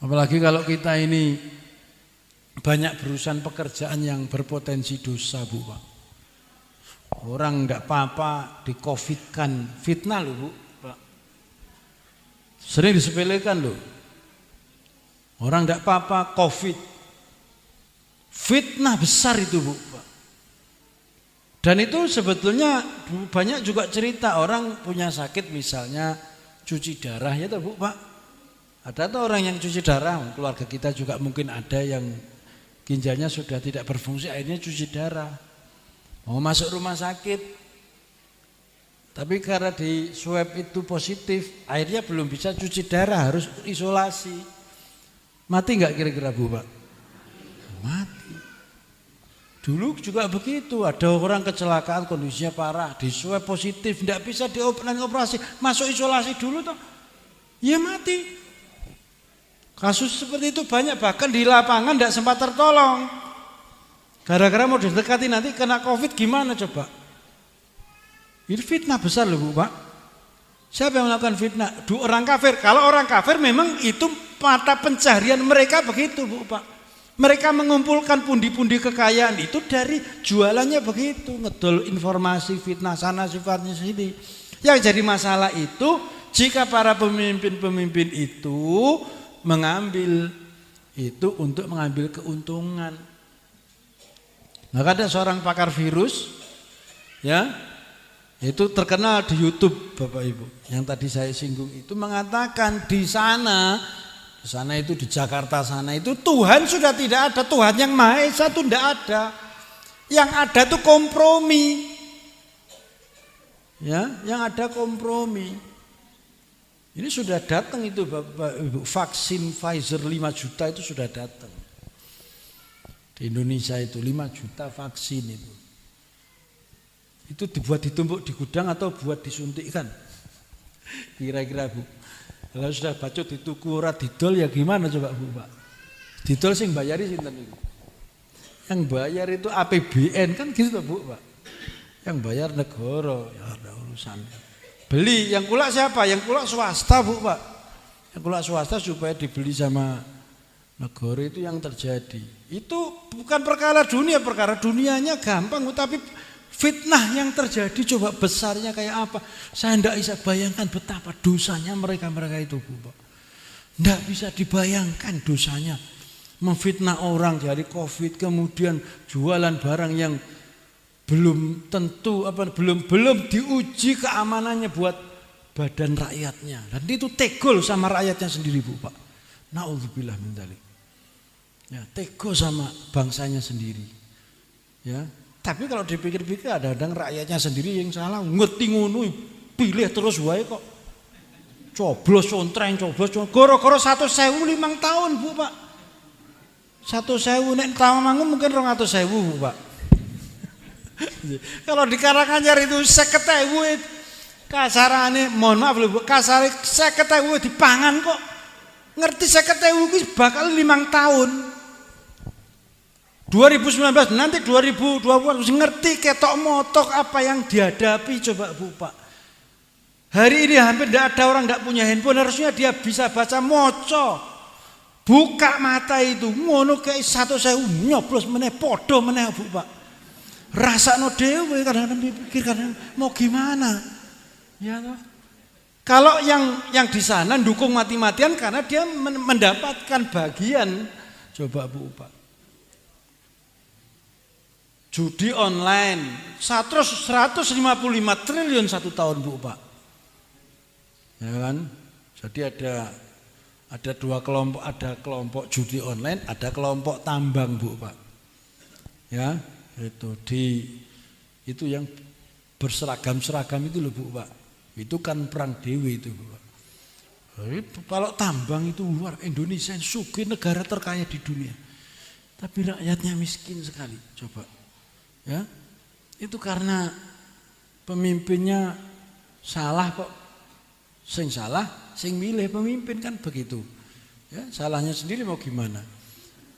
Apalagi kalau kita ini banyak berurusan pekerjaan yang berpotensi dosa, Bu, Pak. Orang tidak apa-apa di-COVID-kan, fitnah loh, Bu. Sering disepelekan loh. Orang tidak apa-apa COVID. Fitnah besar itu, Bu. Dan itu sebetulnya banyak juga cerita orang punya sakit misalnya cuci darah ya toh, Bu, Pak. Ada tuh orang yang cuci darah, keluarga kita juga mungkin ada yang ginjalnya sudah tidak berfungsi, akhirnya cuci darah. Mau masuk rumah sakit. Tapi karena di swab itu positif, akhirnya belum bisa cuci darah, harus isolasi. Mati nggak kira-kira, Bu, Pak? Mati. Dulu juga begitu, ada orang kecelakaan kondisinya parah, di swab positif, tidak bisa dioperasi, masuk isolasi dulu toh, ya mati. Kasus seperti itu banyak, bahkan di lapangan tidak sempat tertolong. Gara-gara mau didekati nanti kena COVID gimana coba? Ini fitnah besar loh, Bu, Pak. Siapa yang melakukan fitnah? Orang kafir. Kalau orang kafir memang itu mata pencarian mereka begitu, Bu, Pak. Mereka mengumpulkan pundi-pundi kekayaan itu dari jualannya begitu, ngedol informasi fitnah sana sifatnya sini. Yang jadi masalah itu jika para pemimpin-pemimpin itu mengambil itu untuk mengambil keuntungan. Maka ada seorang pakar virus, ya, itu terkenal di YouTube, Bapak Ibu, yang tadi saya singgung itu mengatakan di sana itu di Jakarta sana itu Tuhan sudah tidak ada, Tuhan yang Maha Esa itu tidak ada, yang ada itu kompromi, ya, yang ada kompromi. Ini sudah datang itu Bapak Ibu, vaksin Pfizer 5 juta itu sudah datang. Di Indonesia itu 5 juta vaksin itu. Itu dibuat ditumpuk di gudang atau buat disuntikkan? Kira-kira Bu. Kalau sudah bacot dituku ora didol ya gimana coba Bu Pak? Didol sing bayari sinten niku? Yang bayar itu APBN kan gitu Bu Pak. Yang bayar negara, ya ada urusan. Beli yang kulak siapa? Yang kulak swasta Bu Pak. Yang kulak swasta supaya dibeli sama negara itu yang terjadi. Itu bukan perkara dunia, perkara dunianya gampang, tapi fitnah yang terjadi coba besarnya kayak apa. Saya tidak bisa bayangkan betapa dosanya mereka itu Bu. Tidak bisa dibayangkan dosanya. Memfitnah orang dari COVID, kemudian jualan barang yang belum tentu belum diuji keamanannya buat badan rakyatnya. Dan itu tegol sama rakyatnya sendiri Bu Pak. Na'udzubillah min dzalik. Ya, tego sama bangsanya sendiri. Ya, tapi kalau dipikir-pikir kadang-kadang rakyatnya sendiri yang salah, ngerti ngono pilih terus wae kok. Coblos contreng, goro-goro 100.000 5 tahun Bu Pak. 100.000 nek tamangun mungkin 200.000 Bu Pak. Kalau di Karanganyar itu 50.000 kasarane, mohon maaf lho Bu, kasare 50.000 dipangan kok. Ngerti 50.000 kuwi bakal 5 tahun. 2019 nanti 2020 ngerti ketok motok apa yang dihadapi coba Bu Pak. Hari ini hampir tidak ada orang tidak punya handphone, harusnya dia bisa baca moco. Buka mata itu ngono kayak 100.000 nyoblos meneh podo meneh Bu Pak. Rasakno dhewe kadang-kadang pikir kadang mau gimana. Ya toh. Kalau yang di sana dukung mati-matian karena dia mendapatkan bagian coba Bu Pak. Judi online 155 triliun 1 tahun Bu Pak. Ya kan? Jadi ada dua kelompok, ada kelompok judi online, ada kelompok tambang Bu Pak. Ya, itu yang berseragam-seragam itu loh Bu Pak. Itu kan perang dewi itu Bu Pak. Jadi, kalau tambang itu luar Indonesia sugih negara terkaya di dunia. Tapi rakyatnya miskin sekali coba. Ya, itu karena pemimpinnya salah kok. Sing salah, sing milih pemimpin kan begitu. Ya, salahnya sendiri mau gimana?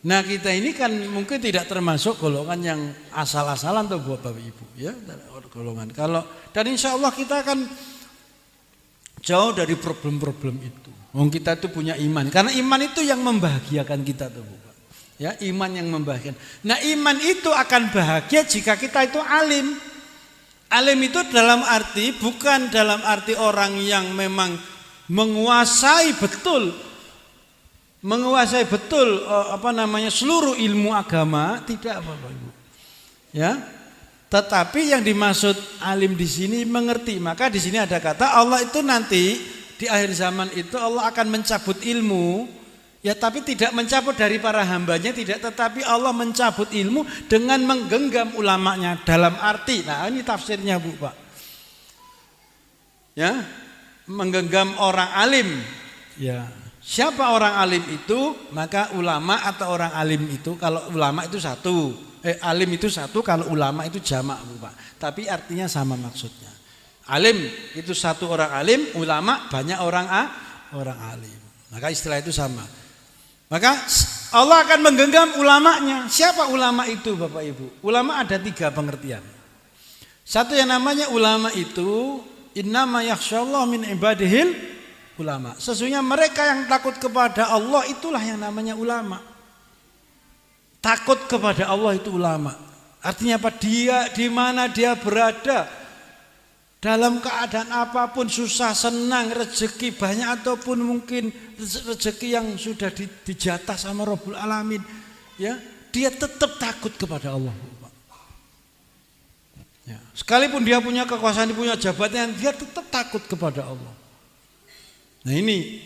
Nah kita ini kan mungkin tidak termasuk golongan yang asal-asalan tuh buat Bapak Ibu. Ya, golongan. Dan insya Allah kita akan jauh dari problem-problem itu. Kita itu punya iman. Karena iman itu yang membahagiakan kita tuh Bu. Ya, iman yang membahagiakan. Nah, iman itu akan bahagia jika kita itu alim. Alim itu dalam arti bukan dalam arti orang yang memang menguasai betul seluruh ilmu agama, tidak Bapak Ibu. Ya. Tetapi yang dimaksud alim di sini mengerti. Maka di sini ada kata Allah itu nanti di akhir zaman itu Allah akan mencabut ilmu. Ya tapi tidak mencabut dari para hambanya, tidak, tetapi Allah mencabut ilmu dengan menggenggam ulamanya dalam arti. Nah ini tafsirnya Bu Pak. Ya, menggenggam orang alim. Ya, siapa orang alim itu? Maka ulama atau orang alim itu, kalau ulama itu satu, alim itu satu, kalau ulama itu jamak Bu Pak. Tapi artinya sama maksudnya. Alim itu satu orang alim, ulama banyak orang alim. Maka istilah itu sama. Maka Allah akan menggenggam ulamanya. Siapa ulama itu Bapak Ibu? Ulama ada 3 pengertian. Satu yang namanya ulama itu innama yakhsyallahu min ibadihil ulama. Sesungguhnya mereka yang takut kepada Allah itulah yang namanya ulama. Takut kepada Allah itu ulama. Artinya apa? Dia di mana dia berada, Dalam keadaan apapun, susah, senang, rezeki banyak ataupun mungkin rezeki yang sudah dijatah sama Rabbul Alamin, ya, dia tetap takut kepada Allah. Ya, sekalipun dia punya kekuasaan, dia punya jabatan, dia tetap takut kepada Allah. Nah ini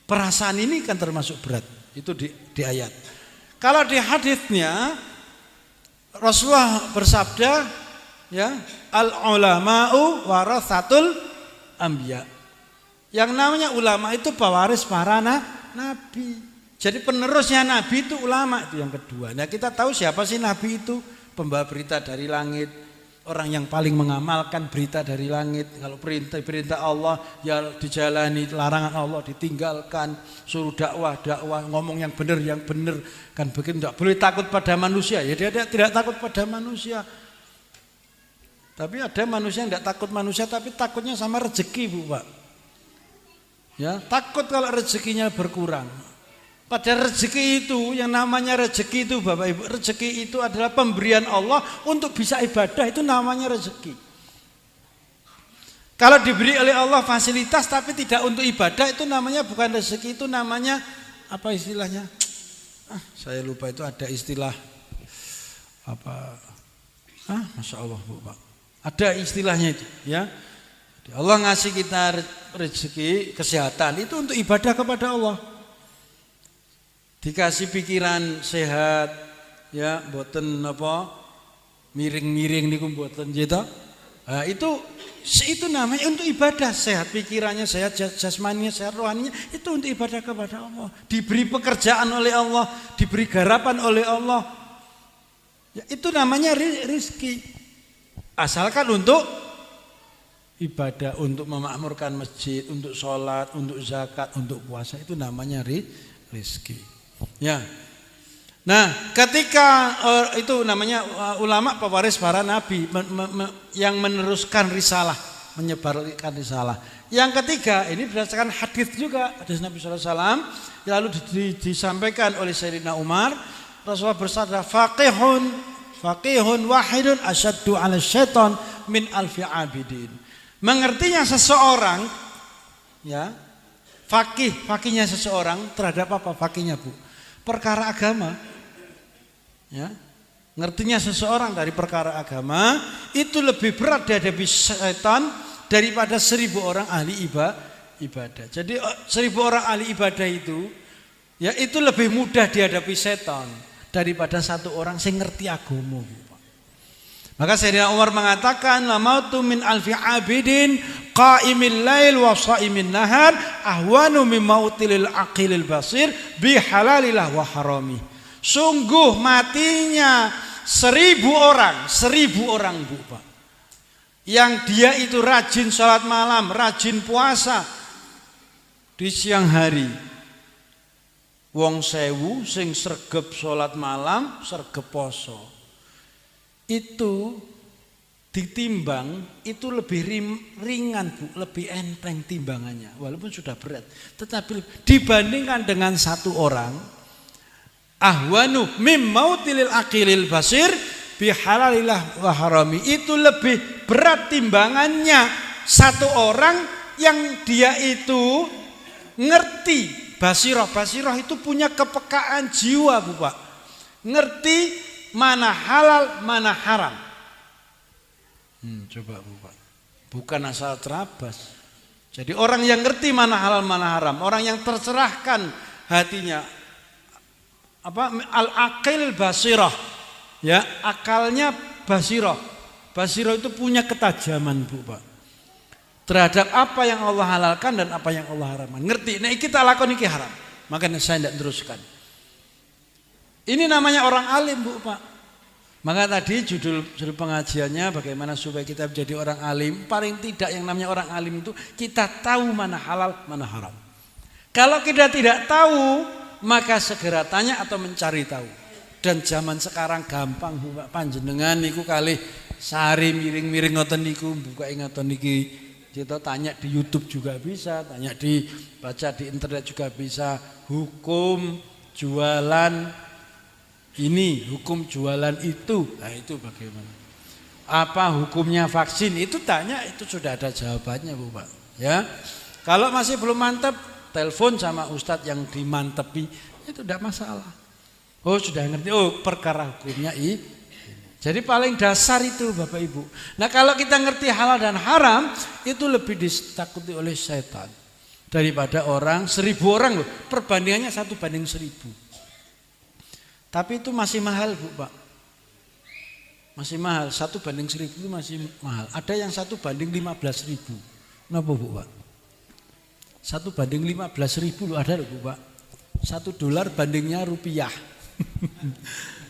perasaan ini kan termasuk berat. Itu di ayat. Kalau di hadisnya Rasulullah bersabda, ya, al ulama'u warathatul anbiya. Yang namanya ulama itu pewaris para nabi. Jadi penerusnya nabi itu ulama, itu yang kedua. Nah kita tahu siapa sih nabi itu? Pembawa berita dari langit, orang yang paling mengamalkan berita dari langit. Kalau perintah Allah ya dijalani, larangan Allah ditinggalkan, suruh dakwah, ngomong yang benar kan begitu. Tidak boleh takut pada manusia, ya dia tidak takut pada manusia. Tapi ada manusia yang tidak takut manusia, tapi takutnya sama rezeki, Bu Pak. Ya, takut kalau rezekinya berkurang. Pada rezeki itu, yang namanya rezeki itu Bapak Ibu, rezeki itu adalah pemberian Allah untuk bisa ibadah, itu namanya rezeki. Kalau diberi oleh Allah fasilitas tapi tidak untuk ibadah, itu namanya bukan rezeki, itu namanya apa istilahnya? Saya lupa, itu ada istilah apa? Masya Allah Bu Pak. Ada istilahnya itu, ya. Allah ngasih kita rezeki kesehatan itu untuk ibadah kepada Allah. Dikasih pikiran sehat, ya, mboten apa miring-miring niku mboten gitu. Nah, itu namanya untuk ibadah, sehat pikirannya, sehat jasmaninya, sehat rohaninya, itu untuk ibadah kepada Allah. Diberi pekerjaan oleh Allah, diberi garapan oleh Allah. Ya, itu namanya rizki. Asalkan untuk ibadah, untuk memakmurkan masjid, untuk sholat, untuk zakat, untuk puasa, itu namanya rizki. Ya. Nah, ketika itu namanya ulama pewaris para nabi yang meneruskan risalah, menyebarkan risalah. Yang ketiga, ini berdasarkan hadis juga, hadis Nabi sallallahu alaihi wasallam, lalu disampaikan oleh Sayyidina Umar, Rasulullah bersabda, faqihun wahidun asyaddu 'ala syaitan min alfi abidin. Mengertinya seseorang, ya, fakihnya seseorang terhadap apa fakihnya, Bu? Perkara agama, ya, ngertinya seseorang dari perkara agama itu lebih berat dihadapi setan daripada 1000 orang ahli ibadah. Jadi 1000 orang ahli ibadah itu, ya, itu lebih mudah dihadapi setan daripada satu orang yang ngerti agama. Maka Sayyidina Umar mengatakan, la mautu min alfi abidin qaimil lail wa shaimin nahar ahwanu min mautil aqilil basir bi halalilah wa harami. Sungguh matinya 1000 orang Bu Pak, yang dia itu rajin sholat malam, rajin puasa di siang hari. Wong 1000 sing sregep sholat malam, sregep poso, itu ditimbang itu lebih ringan Bu, lebih enteng timbangannya, walaupun sudah berat, tetapi dibandingkan dengan satu orang, ahwanu mim mautilil aqilil basir bihalalilah wa harami, itu lebih berat timbangannya satu orang yang dia itu ngerti basirah itu punya kepekaan jiwa Bu Pak, ngerti mana halal, mana haram. Coba Bu Pak, bukan asal terabas. Jadi orang yang ngerti mana halal, mana haram, orang yang tercerahkan hatinya, apa al-aqil basirah, ya, akalnya basirah. Basirah itu punya ketajaman Bu Pak, terhadap apa yang Allah halalkan dan apa yang Allah haramkan. Ngerti, nah kita lakukan ini haram, makanya saya tidak teruskan. Ini namanya orang alim Bu Pak. Maka tadi judul pengajiannya bagaimana supaya kita menjadi orang alim. Paling tidak yang namanya orang alim itu kita tahu mana halal, mana haram. Kalau kita tidak tahu, maka segera tanya atau mencari tahu. Dan zaman sekarang gampang Bu Pak, panjenengan niku kalih sehari miring-miring ngoten niku, buka ngoten niki, kita tanya di YouTube juga bisa, baca di internet juga bisa. Hukum jualan ini, hukum jualan itu, nah itu bagaimana? Apa hukumnya vaksin? Itu tanya, itu sudah ada jawabannya Bu Pak. Ya. Kalau masih belum mantap, telepon sama ustadz yang dimantepi, itu tidak masalah. Oh sudah ngerti, oh perkara hukumnya ini. Jadi paling dasar itu Bapak Ibu. Nah kalau kita ngerti halal dan haram, itu lebih ditakuti oleh setan daripada orang 1000 orang loh. Perbandingannya 1:1000. Tapi itu masih mahal Bu Pak. Masih mahal, 1:1000 itu masih mahal. Ada yang 1:15.000. Kenapa Bu Pak? 1:15.000 loh, ada loh Bu Pak. $1 bandingnya rupiah.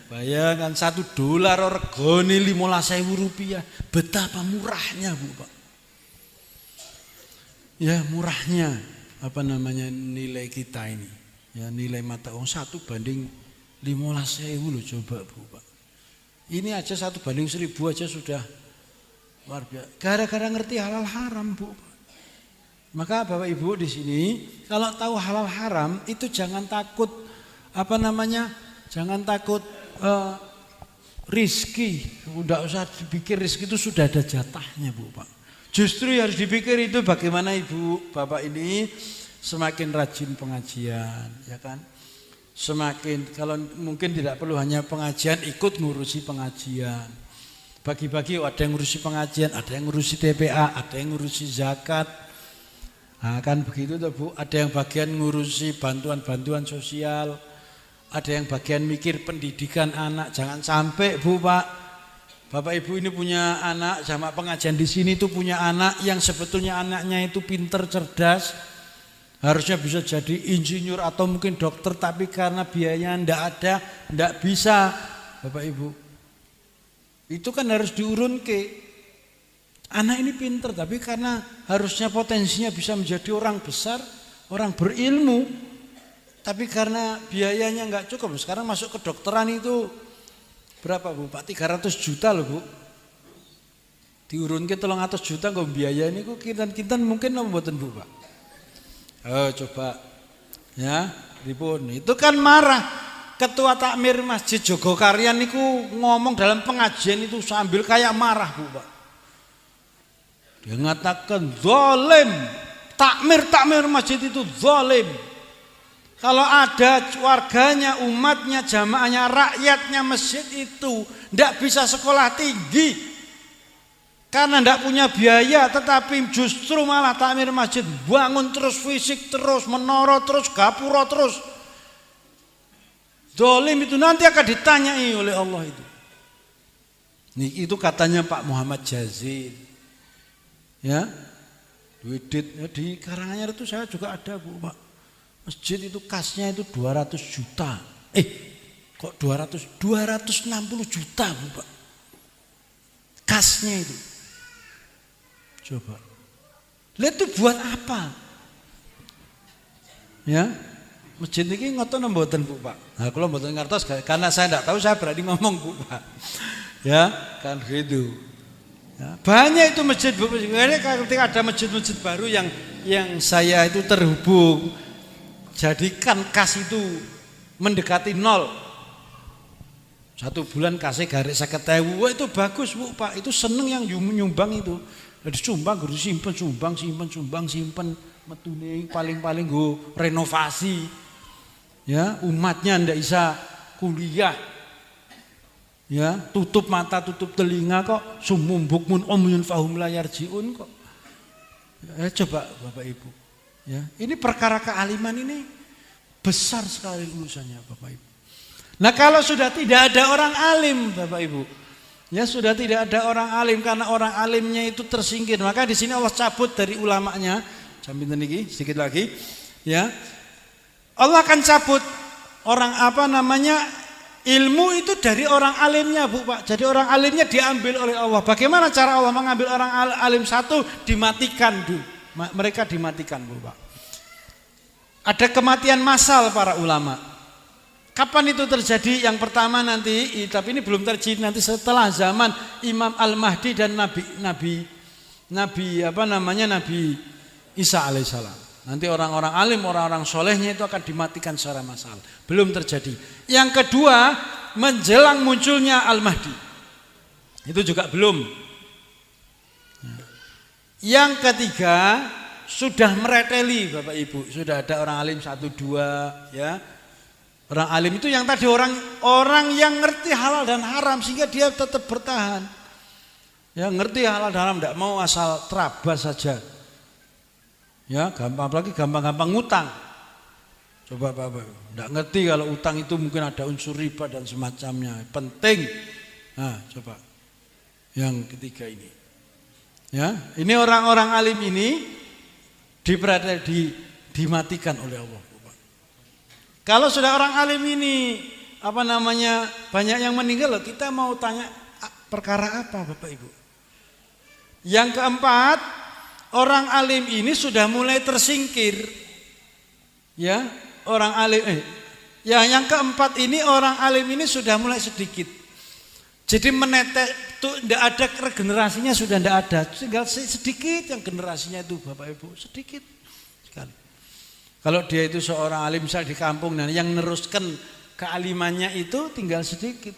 Bayangkan $1 regane 15.000 rupiah. Betapa murahnya Bu Pak. Ya murahnya apa namanya nilai kita ini. Ya nilai mata uang 1:15.000 loh coba Bu Pak. Ini aja 1:1000 aja sudah luar biasa. Gara-gara ngerti halal haram Bu. Maka Bapak Ibu di sini kalau tahu halal haram itu jangan takut apa namanya, jangan takut rizki. Udah usah dipikir rizki itu sudah ada jatahnya Bu Pak. Justru yang harus dipikir itu bagaimana Ibu Bapak ini semakin rajin pengajian, ya kan? Semakin kalau mungkin tidak perlu hanya pengajian, ikut ngurusi pengajian. Bagi-bagi ada yang ngurusi pengajian, ada yang ngurusi TPA, ada yang ngurusi zakat. Nah, kan begitu tuh Bu, ada yang bagian ngurusi bantuan-bantuan sosial. Ada yang bagian mikir pendidikan anak. Jangan sampai Bu Pak, Bapak Ibu ini punya anak, sama pengajian di sini tuh punya anak yang sebetulnya anaknya itu pinter, cerdas. Harusnya bisa jadi insinyur atau mungkin dokter, tapi karena biayanya ndak ada, ndak bisa, Bapak Ibu. Itu kan harus diurun ke. Anak ini pinter, tapi karena harusnya potensinya bisa menjadi orang besar, orang berilmu, tapi karena biayanya nggak cukup. Sekarang masuk kedokteran itu berapa Bu Pak? 300 juta loh Bu. Diurun ke 300 juta kok biaya ini kok kintan mungkin membuatan Bu Pak. Coba ya ribun. Itu kan marah ketua takmir Masjid Jogokarian niku ngomong dalam pengajian itu sambil kayak marah Bu Pak. Dia mengatakan zalim, takmir masjid itu zalim. Kalau ada warganya, umatnya, jamaahnya, rakyatnya masjid itu tidak bisa sekolah tinggi karena tidak punya biaya, tetapi justru malah takmir masjid bangun terus, fisik terus, menara terus, gapura terus. Zalim itu nanti akan ditanyai oleh Allah itu. Itu katanya Pak Muhammad Jazil. Ya, duit ya, di Karanganyar itu saya juga ada Bu Pak. Masjid itu kasnya itu 200 juta. Kok 260 juta Bu Pak. Kasnya itu. Coba. Lihat itu buat apa? Ya. Masjid ini ngoten mboten Bu Pak. Nah, kalau mboten ngertos karena saya tidak tahu, saya berani ngomong Bu Pak. Ya, kan gitu. Ya, banyak itu masjid Bu. Ketika ada masjid-masjid baru yang saya itu terhubung, jadikan kas itu mendekati 0. 1 bulan kasih garis 50.000. Wah itu bagus Bu Pak. Itu seneng yang nyumbang itu. Jadi sumbang guru simpen, simpen metune paling-paling go renovasi. Ya, umatnya ndak bisa kuliah. Ya, tutup mata, tutup telinga kok, sumum bukmun umyun fahum la yarjiun kok. Ya, coba Bapak Ibu. Ya, ini perkara kealiman ini besar sekali urusannya Bapak Ibu. Nah, kalau sudah tidak ada orang alim Bapak Ibu, ya sudah tidak ada orang alim karena orang alimnya itu tersingkir. Maka di sini Allah cabut dari ulamanya. Jamin niki sedikit lagi. Ya. Allah akan cabut orang ilmu itu dari orang alimnya Bu Pak. Jadi orang alimnya diambil oleh Allah. Bagaimana cara Allah mengambil orang alim satu? Dimatikan dulu. Mereka dimatikan Bu Pak. Ada kematian massal para ulama. Kapan itu terjadi? Yang pertama nanti, tapi ini belum terjadi, nanti setelah zaman Imam Al-Mahdi dan Nabi Isa alaihissalam. Nanti orang-orang alim, orang-orang solehnya itu akan dimatikan secara massal. Belum terjadi. Yang kedua, menjelang munculnya Al-Mahdi. Itu juga belum. Yang ketiga, sudah mereteli Bapak Ibu, sudah ada orang alim 1, 2 ya. Orang alim itu yang tadi orang yang ngerti halal dan haram sehingga dia tetap bertahan. Ya, ngerti halal dan haram, tidak mau asal terabas saja. Ya, apalagi gampang-gampang ngutang. Coba Bapak, tidak ngerti kalau utang itu mungkin ada unsur riba dan semacamnya. Penting. Nah, coba. Yang ketiga ini. Ya, ini orang-orang alim ini dimatikan oleh Allah. Kalau sudah orang alim ini banyak yang meninggal, kita mau tanya perkara apa Bapak Ibu? Yang keempat, orang alim ini sudah mulai tersingkir. Ya, orang alim yang keempat ini orang alim ini sudah mulai sedikit. Jadi menetek tuh tidak ada regenerasinya, sudah tidak ada, tinggal sedikit yang generasinya itu Bapak Ibu, sedikit sekali. Kalau dia itu seorang alim misal di kampung, nah yang meneruskan kealimannya itu tinggal sedikit.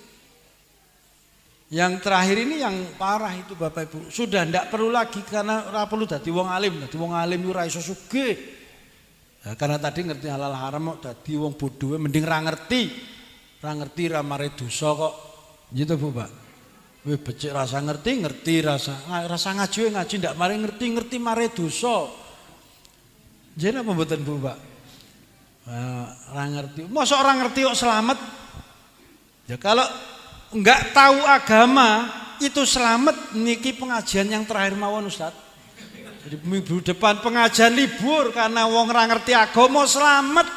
Yang terakhir ini yang parah itu Bapak Ibu, sudah tidak perlu lagi karena ora perlu dadi wong alim itu ora iso sugih. Nah, karena tadi ngerti halal haram kok dadi wong bodoh mending ra ngerti ra mare dosa kok. Gitu Bu Pak. Wih becik rasa ngerti rasa ngaji ndak mari ngerti mare dosa. Jadi apa mboten Bu Pak? Ra ngerti. Mosok ora ngerti kok selamat? Ya kalau enggak tahu agama itu selamat niki pengajian yang terakhir mawon Ustaz. Jadi minggu depan pengajian libur karena wong ora ngerti agama selamat.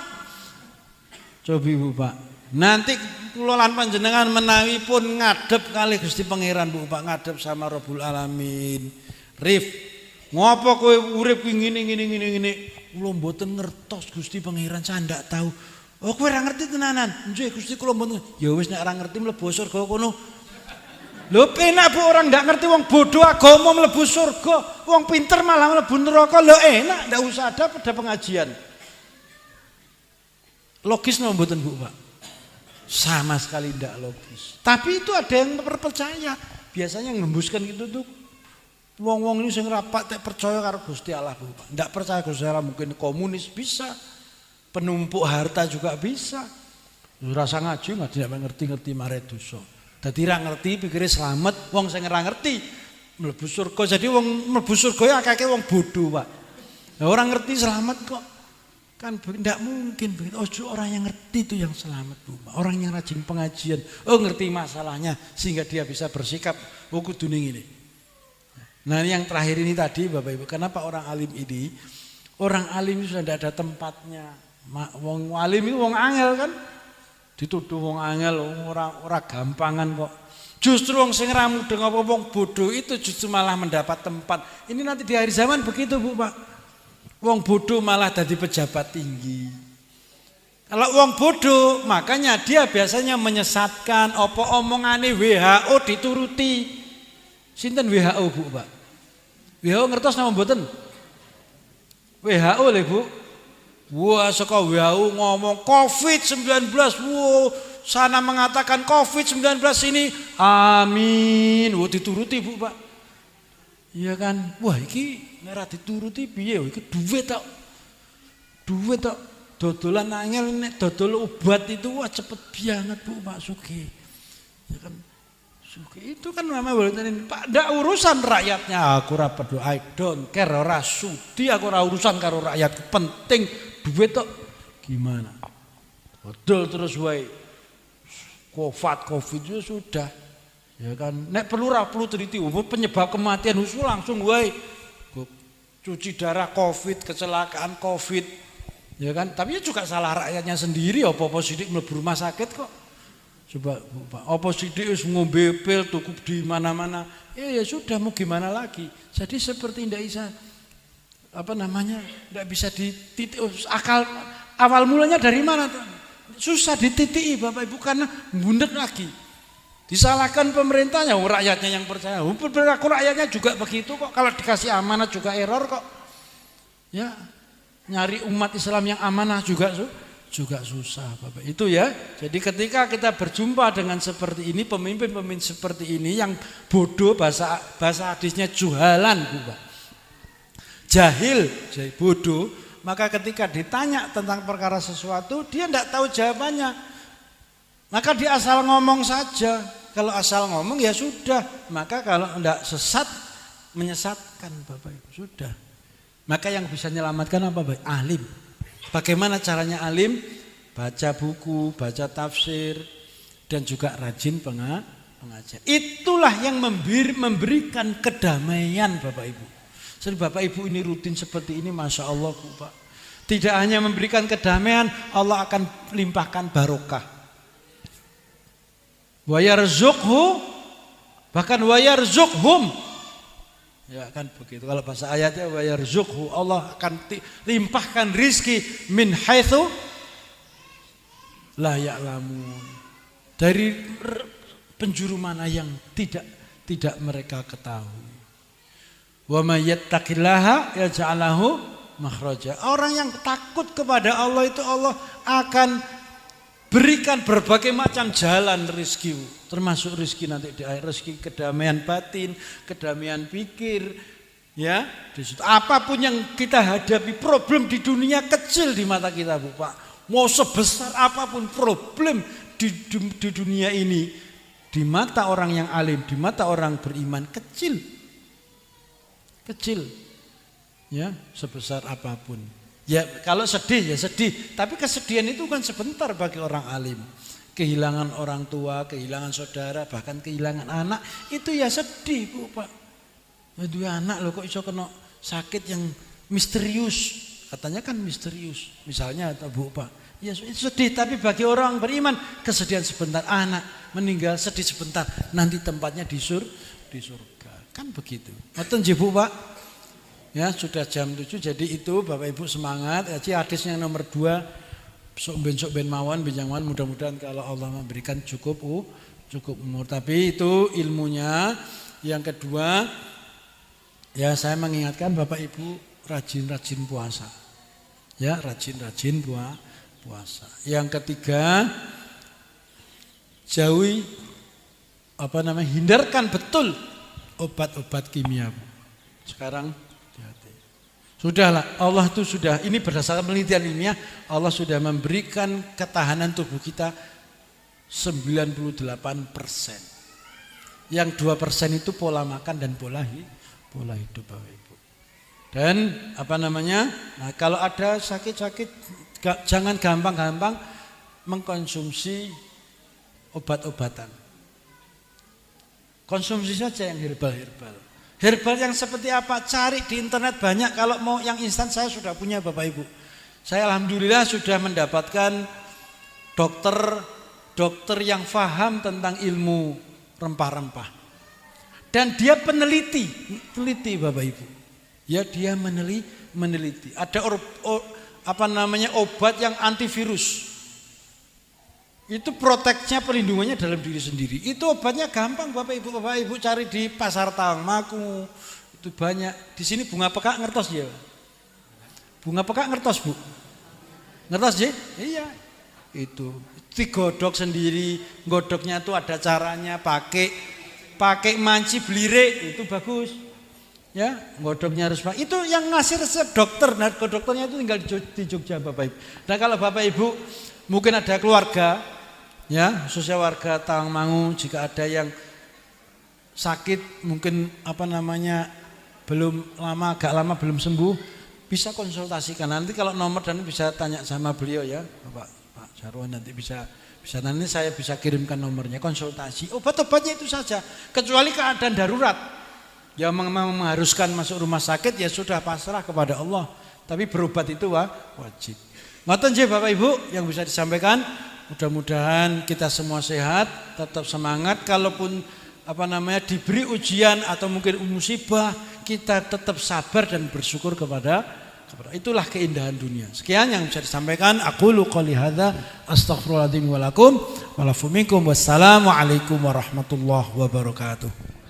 Coba Bu Pak. Nanti kula lan panjenengan menawi pun ngadep kali Gusti Pangeran Bu Pak, ngadep sama Rabbul Alamin. Rif, ngopo kowe urip ngene. Kula mboten ngertos Gusti Pangeran, saya ndak tahu. Oh kowe ora ngerti tenanan. Nggih Gusti kula mboten. Ya wis nek ora ngerti mlebu surga kono. Lho penak Bu orang ndak ngerti wong bodoh agama mlebu surga, wong pinter malah mlebu neraka. Lho enak ndak usah ada pada pengajian. Logis napa mboten Bu Pak? Sama sekali ndak logis. Tapi itu ada yang percaya. Biasanya ngembuskan gitu tuh wong-wong ini sing rapat percaya karo Gusti Allah Bu Pak. Ndak percaya Gusti Allah mungkin komunis bisa. Penumpuk harta juga bisa. Rasa ngaji ndak ngerti mare dosa. Dadi ra ngerti pikire selamat, wong sing ora ngerti mlebu surga. Jadi wong mlebu surga ya akeh wong bodoh Pak. Lah orang ngerti selamat kok. Kan tidak mungkin begitu. Ojo orang yang ngerti itu yang selamat Bu. Orang yang rajin pengajian, ngerti masalahnya sehingga dia bisa bersikap kudu ngene. Nah, yang terakhir ini tadi Bapak Ibu, kenapa orang alim ini? Orang alim itu sudah tidak ada tempatnya. Wong alim itu wong angel kan? Dituduh wong angel, ora gampangan kok. Justru wong sing ra mudeng apa wong bodoh itu justru malah mendapat tempat. Ini nanti di akhir zaman begitu Bu Pak. Wong bodoh malah jadi pejabat tinggi. Kalau wong bodoh, makanya dia biasanya menyesatkan. Apa omongane WHO dituruti. Sinten WHO Bu Pak? WHO ngertos nama mboten? WHO lho Bu. Wah saka WHO ngomong COVID-19. Wow, sana mengatakan COVID-19 ini amin. Wah dituruti Bu Pak. Iya kan? Wah iki nek ra dituruti piye iki duit tok. Duit tok. Dodolan angel nek dodol obat itu wah cepet banget Bu Pak Sugih. Ya kan? Sugih itu kan namanya Pak ndak urusan rakyatnya, aku ora peduli, I don't care, ora sudi aku ora urusan karo rakyatku, penting duit tok. Gimana? Dodol terus wae. Covid itu sudah. Ya kan, nek perlu teliti penyebab kematian usul langsung wae. Cuci darah Covid, kecelakaan Covid. Ya kan, tapi juga salah rakyatnya sendiri apa sidik mlebu rumah sakit kok. Coba Pak, apa sidik wis ngombe pil tuku di mana-mana. Ya sudah mau gimana lagi. Jadi seperti ndak bisa ndak bisa dititik akal awal mulanya dari mana? Susah dititiki Bapak Ibu karena bundet lagi. Disalahkan pemerintahnya, rakyatnya yang percaya. Perilaku rakyatnya juga begitu kok. Kalau dikasih amanah juga error kok. Ya, nyari umat Islam yang amanah juga juga susah Bapak. Itu ya. Jadi ketika kita berjumpa dengan seperti ini, pemimpin-pemimpin seperti ini yang bodoh, bahasa hadisnya juhalan Bapak. Jahil, jadi bodoh, maka ketika ditanya tentang perkara sesuatu, dia tidak tahu jawabannya. Maka dia asal ngomong saja. Kalau asal ngomong ya sudah. Maka kalau tidak sesat, menyesatkan Bapak Ibu, sudah. Maka yang bisa menyelamatkan apa Bapak? Alim. Bagaimana caranya alim? Baca buku, baca tafsir, dan juga rajin pengajar. Itulah yang memberikan kedamaian Bapak Ibu. Jadi Bapak Ibu ini rutin seperti ini, Masya Allah Pak. Tidak hanya memberikan kedamaian, Allah akan limpahkan barokah. Wa yarzuqhu, bahkan wa yarzuqhum. Ya kan begitu. Kalau bahasa ayatnya wa yarzuqhu, Allah akan limpahkan rizki min haitsu la ya'lamun. Dari penjuru mana yang tidak mereka ketahui. Wa may yattaqillaha yaj'al lahu makhraja. Orang yang takut kepada Allah itu Allah akan berikan berbagai macam jalan rizki, termasuk rizki nanti di akhir, rizki kedamaian batin, kedamaian pikir, ya. Apapun yang kita hadapi, problem di dunia kecil di mata kita Bu Pak. Mau sebesar apapun problem di dunia ini, di mata orang yang alim, di mata orang beriman kecil, ya sebesar apapun. Ya kalau sedih ya sedih, tapi kesedihan itu kan sebentar bagi orang alim. Kehilangan orang tua, kehilangan saudara, bahkan kehilangan anak, itu ya sedih Bu Pak. Aduh anak loh kok iso kena sakit yang misterius, katanya kan misterius. Misalnya atau Bu Pak, ya itu sedih, tapi bagi orang beriman kesedihan sebentar, anak meninggal sedih sebentar, nanti tempatnya di surga. Kan begitu. Ngoten nggih Bu Pak? Ya sudah jam 7, jadi itu Bapak Ibu semangat. Jadi hadis yang nomor 2, sok ben mawon benjangan, mudah-mudahan kalau Allah memberikan cukup umur. Tapi itu ilmunya. Yang kedua, ya saya mengingatkan Bapak Ibu rajin-rajin puasa. Ya rajin-rajin puasa. Yang ketiga, jauhi hindarkan betul obat-obat kimia. Sekarang sudahlah, Allah itu sudah, ini berdasarkan penelitian ilmiah, Allah sudah memberikan ketahanan tubuh kita 98%. Yang 2% itu pola makan dan pola hidup Bapak Ibu. Dan nah, kalau ada sakit-sakit jangan gampang-gampang mengkonsumsi obat-obatan. Konsumsi saja yang herbal. Herbal yang seperti apa? Cari di internet banyak. Kalau mau yang instan saya sudah punya Bapak Ibu. Saya alhamdulillah sudah mendapatkan dokter yang paham tentang ilmu rempah-rempah. Dan dia peneliti Bapak Ibu. Ya dia meneliti. Ada obat yang antivirus. Itu proteknya, pelindungannya dalam diri sendiri. Itu obatnya gampang Bapak Ibu cari di pasar Tawangmaku. Itu banyak. Di sini bunga pekak ngertos ya. Bunga pekak ngertos Bu. Ngertos ya? Iya. Itu digodok sendiri. Godoknya itu ada caranya, pakai manci belire, itu bagus. Ya, godoknya harus pakai. Itu yang ngasih resep dokter. Nah, dokternya itu tinggal di Jogja Bapak Ibu. Nah, kalau Bapak Ibu mungkin ada keluarga, ya khususnya warga Tawangmangu, jika ada yang sakit mungkin agak lama belum sembuh, bisa konsultasikan. Nanti kalau nomor dan bisa tanya sama beliau ya, Pak Jarwan, nanti bisa nanti saya bisa kirimkan nomornya, konsultasi. Obat-obatnya itu saja, kecuali keadaan darurat yang mengharuskan masuk rumah sakit, ya sudah pasrah kepada Allah. Tapi berobat itu wajib. Ngoten nggih Bapak Ibu yang bisa disampaikan. Mudah-mudahan kita semua sehat, tetap semangat. Kalaupun diberi ujian atau mungkin musibah, kita tetap sabar dan bersyukur kepada itulah keindahan dunia. Sekian yang bisa disampaikan. Aqulu qouli hadza astaghfirullahaladzim wa lakum wa lakum minkum. Wassalamualaikum warahmatullahi wabarakatuh.